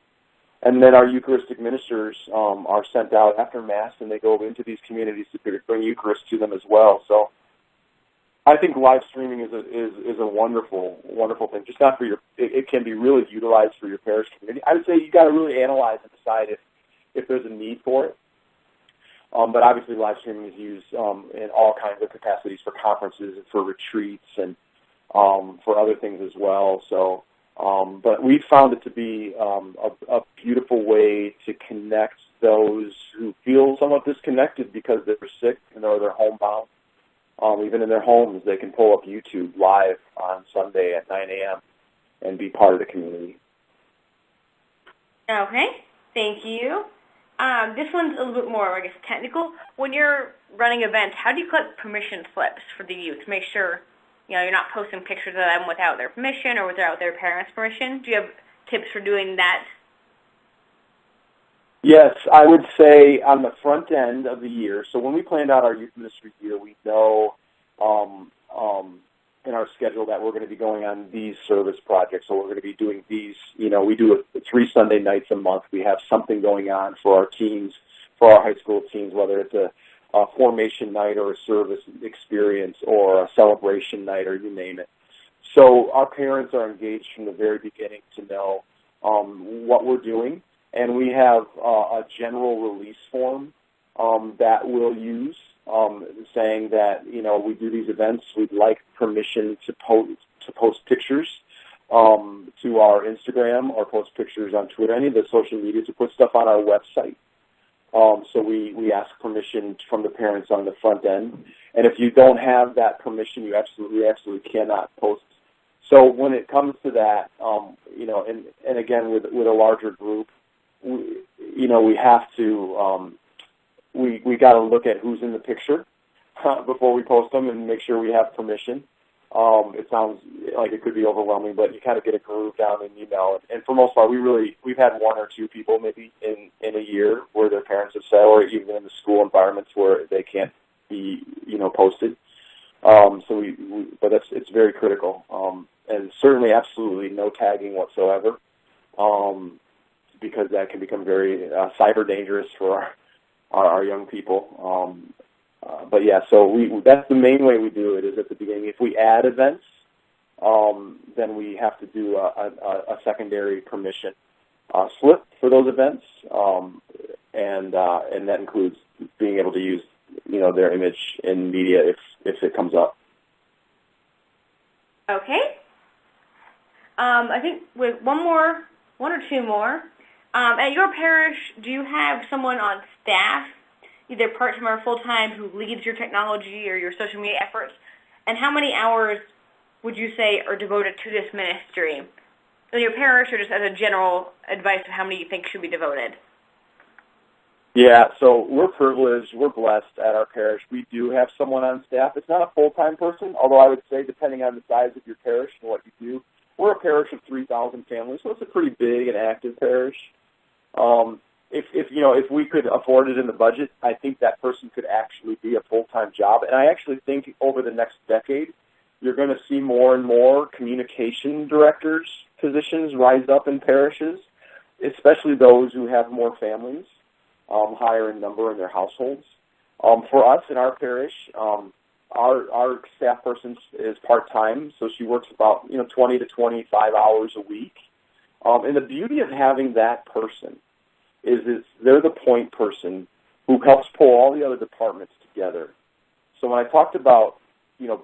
And then our Eucharistic ministers are sent out after Mass, and they go into these communities to bring Eucharist to them as well. So I think live streaming is a wonderful thing. Just not for it can be really utilized for your parish community. I would say you got to really analyze and decide if there's a need for it. But obviously, live streaming is used in all kinds of capacities for conferences and for retreats and for other things as well. So, but we found it to be a beautiful way to connect those who feel somewhat disconnected because they're sick and or they're homebound. Even in their homes, they can pull up YouTube live on Sunday at 9 a.m. and be part of the community. Okay, thank you. This one's a little bit more, I guess, technical. When you're running events, how do you collect permission slips for the youth to make sure, you're not posting pictures of them without their permission or without their parents' permission? Do you have tips for doing that? Yes, I would say on the front end of the year. So when we planned out our youth ministry year, we know in our schedule that we're going to be going on these service projects. So we're going to be doing these, we do 3 Sunday nights a month. We have something going on for our teens, for our high school teens, whether it's a formation night or a service experience or a celebration night or you name it. So our parents are engaged from the very beginning to know what we're doing. And we have a general release form that we'll use saying that, we do these events. We'd like permission to post pictures to our Instagram or post pictures on Twitter, any of the social media, to put stuff on our website. So we ask permission from the parents on the front end. And if you don't have that permission, you absolutely cannot post. So when it comes to that, and again, with a larger group, we have to, we got to look at who's in the picture before we post them and make sure we have permission. It sounds like it could be overwhelming, but you kind of get a groove down in email. And for most part, we've had 1 or 2 people maybe in a year where their parents have said, or even in the school environments where they can't be, posted. But it's very critical. And certainly, absolutely no tagging whatsoever. Because that can become very cyber dangerous for our young people. But yeah, so that's the main way we do it is at the beginning. If we add events, then we have to do a secondary permission slip for those events, and that includes being able to use their image in media if it comes up. Okay. I think with one or two more. At your parish, do you have someone on staff, either part-time or full-time, who leads your technology or your social media efforts? And how many hours would you say are devoted to this ministry? In your parish, or just as a general advice of how many you think should be devoted? Yeah, so we're privileged, we're blessed at our parish. We do have someone on staff. It's not a full-time person, although I would say depending on the size of your parish and what you do, we're a parish of 3,000 families, so it's a pretty big and active parish. If we could afford it in the budget, I think that person could actually be a full-time job. And I actually think over the next decade, you're going to see more and more communication directors positions rise up in parishes, especially those who have more families, higher in number in their households. For us in our parish, our staff person is part-time, so she works about 20 to 25 hours a week. And the beauty of having that person is they're the point person who helps pull all the other departments together. So when I talked about,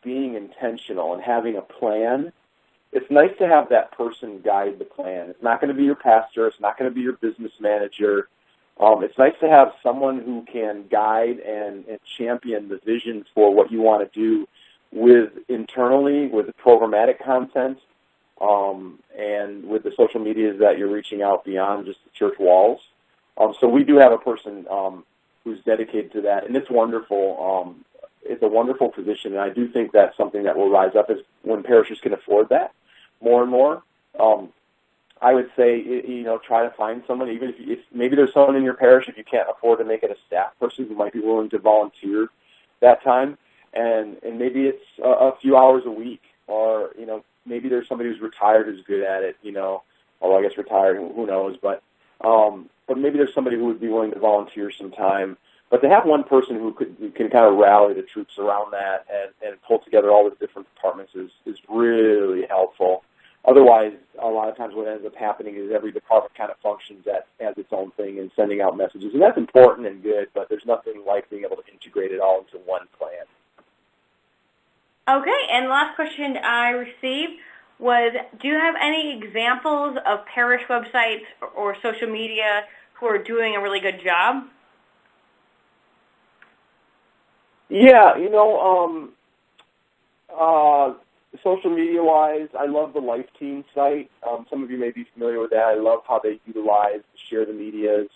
being intentional and having a plan, it's nice to have that person guide the plan. It's not going to be your pastor. It's not going to be your business manager. It's nice to have someone who can guide and champion the vision for what you want to do internally with the programmatic content, and with the social medias that you're reaching out beyond just the church walls. So we do have a person who's dedicated to that, and it's wonderful. it's a wonderful position, and I do think that's something that will rise up as when parishes can afford that more and more. I would say, try to find someone, even if maybe there's someone in your parish, if you can't afford to make it a staff person who might be willing to volunteer that time, and maybe it's a few hours a week, or, maybe there's somebody who's retired who's good at it, although I guess retired, who knows, but maybe there's somebody who would be willing to volunteer some time. But to have one person who can kind of rally the troops around that and pull together all the different departments is really helpful. Otherwise, a lot of times what ends up happening is every department kind of functions as its own thing and sending out messages. And that's important and good, but there's nothing like being able to integrate it all into one plan. Okay, and the last question I received was, do you have any examples of parish websites or social media who are doing a really good job? Yeah, social media-wise, I love the Life Team site. Some of you may be familiar with that. I love how they utilize, share the medias.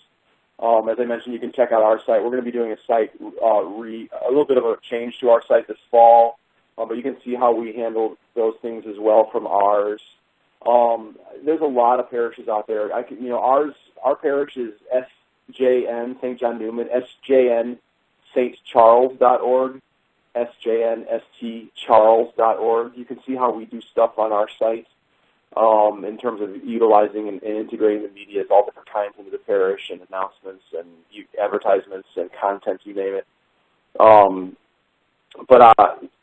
As I mentioned, you can check out our site. We're going to be doing a site, a little bit of a change to our site this fall, but you can see how we handle those things as well from ours. There's a lot of parishes out there. Our parish is SJN, St. John Newman, SJN, stcharles.org, sjnstcharles.org. You can see how we do stuff on our site in terms of utilizing and integrating the media, all different kinds into the parish, and announcements and advertisements and content, you name it. But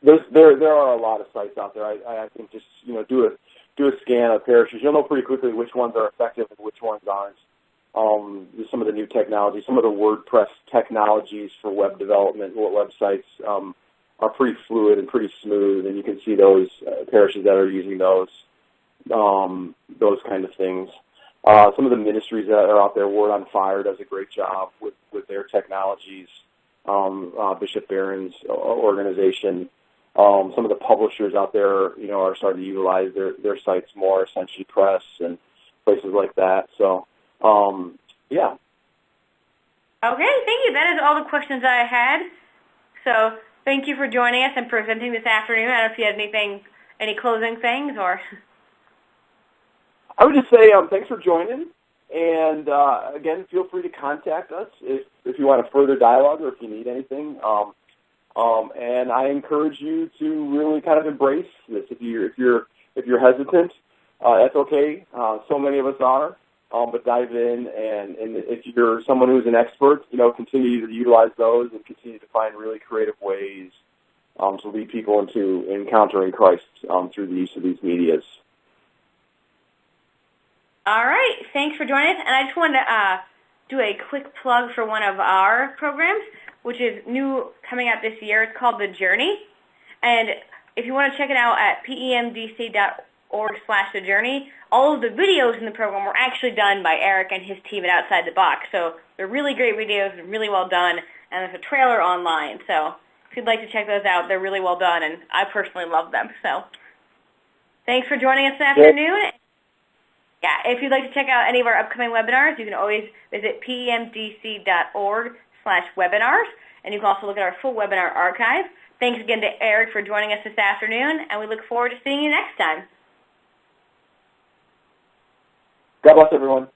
there are a lot of sites out there. I think just do a scan of parishes. You'll know pretty quickly which ones are effective and which ones aren't. Some of the new technology, some of the WordPress technologies for web development, websites are pretty fluid and pretty smooth, and you can see those parishes that are using those kind of things. Some of the ministries that are out there, Word on Fire does a great job with their technologies. Bishop Barron's organization. Some of the publishers out there, are starting to utilize their sites more, Essentially Press and places like that. So, yeah. Okay, thank you. That is all the questions I had. So, thank you for joining us and presenting this afternoon. I don't know if you had any closing things, or... I would just say thanks for joining. And, again, feel free to contact us if you want a further dialogue or if you need anything. And I encourage you to really kind of embrace this. If you're hesitant, that's okay. So many of us are. But dive in, and if you're someone who's an expert, continue to utilize those and continue to find really creative ways to lead people into encountering Christ through the use of these medias. All right, thanks for joining us. And I just wanted to do a quick plug for one of our programs, which is new, coming out this year. It's called The Journey. And if you want to check it out at pemdc.org/The Journey, all of the videos in the program were actually done by Eric and his team at Outside the Box. So they're really great videos, really well done, and there's a trailer online. So if you'd like to check those out, they're really well done, and I personally love them. So thanks for joining us this afternoon. Yeah, if you'd like to check out any of our upcoming webinars, you can always visit pemdc.org/webinars, and you can also look at our full webinar archive. Thanks again to Eric for joining us this afternoon, and we look forward to seeing you next time. God bless everyone.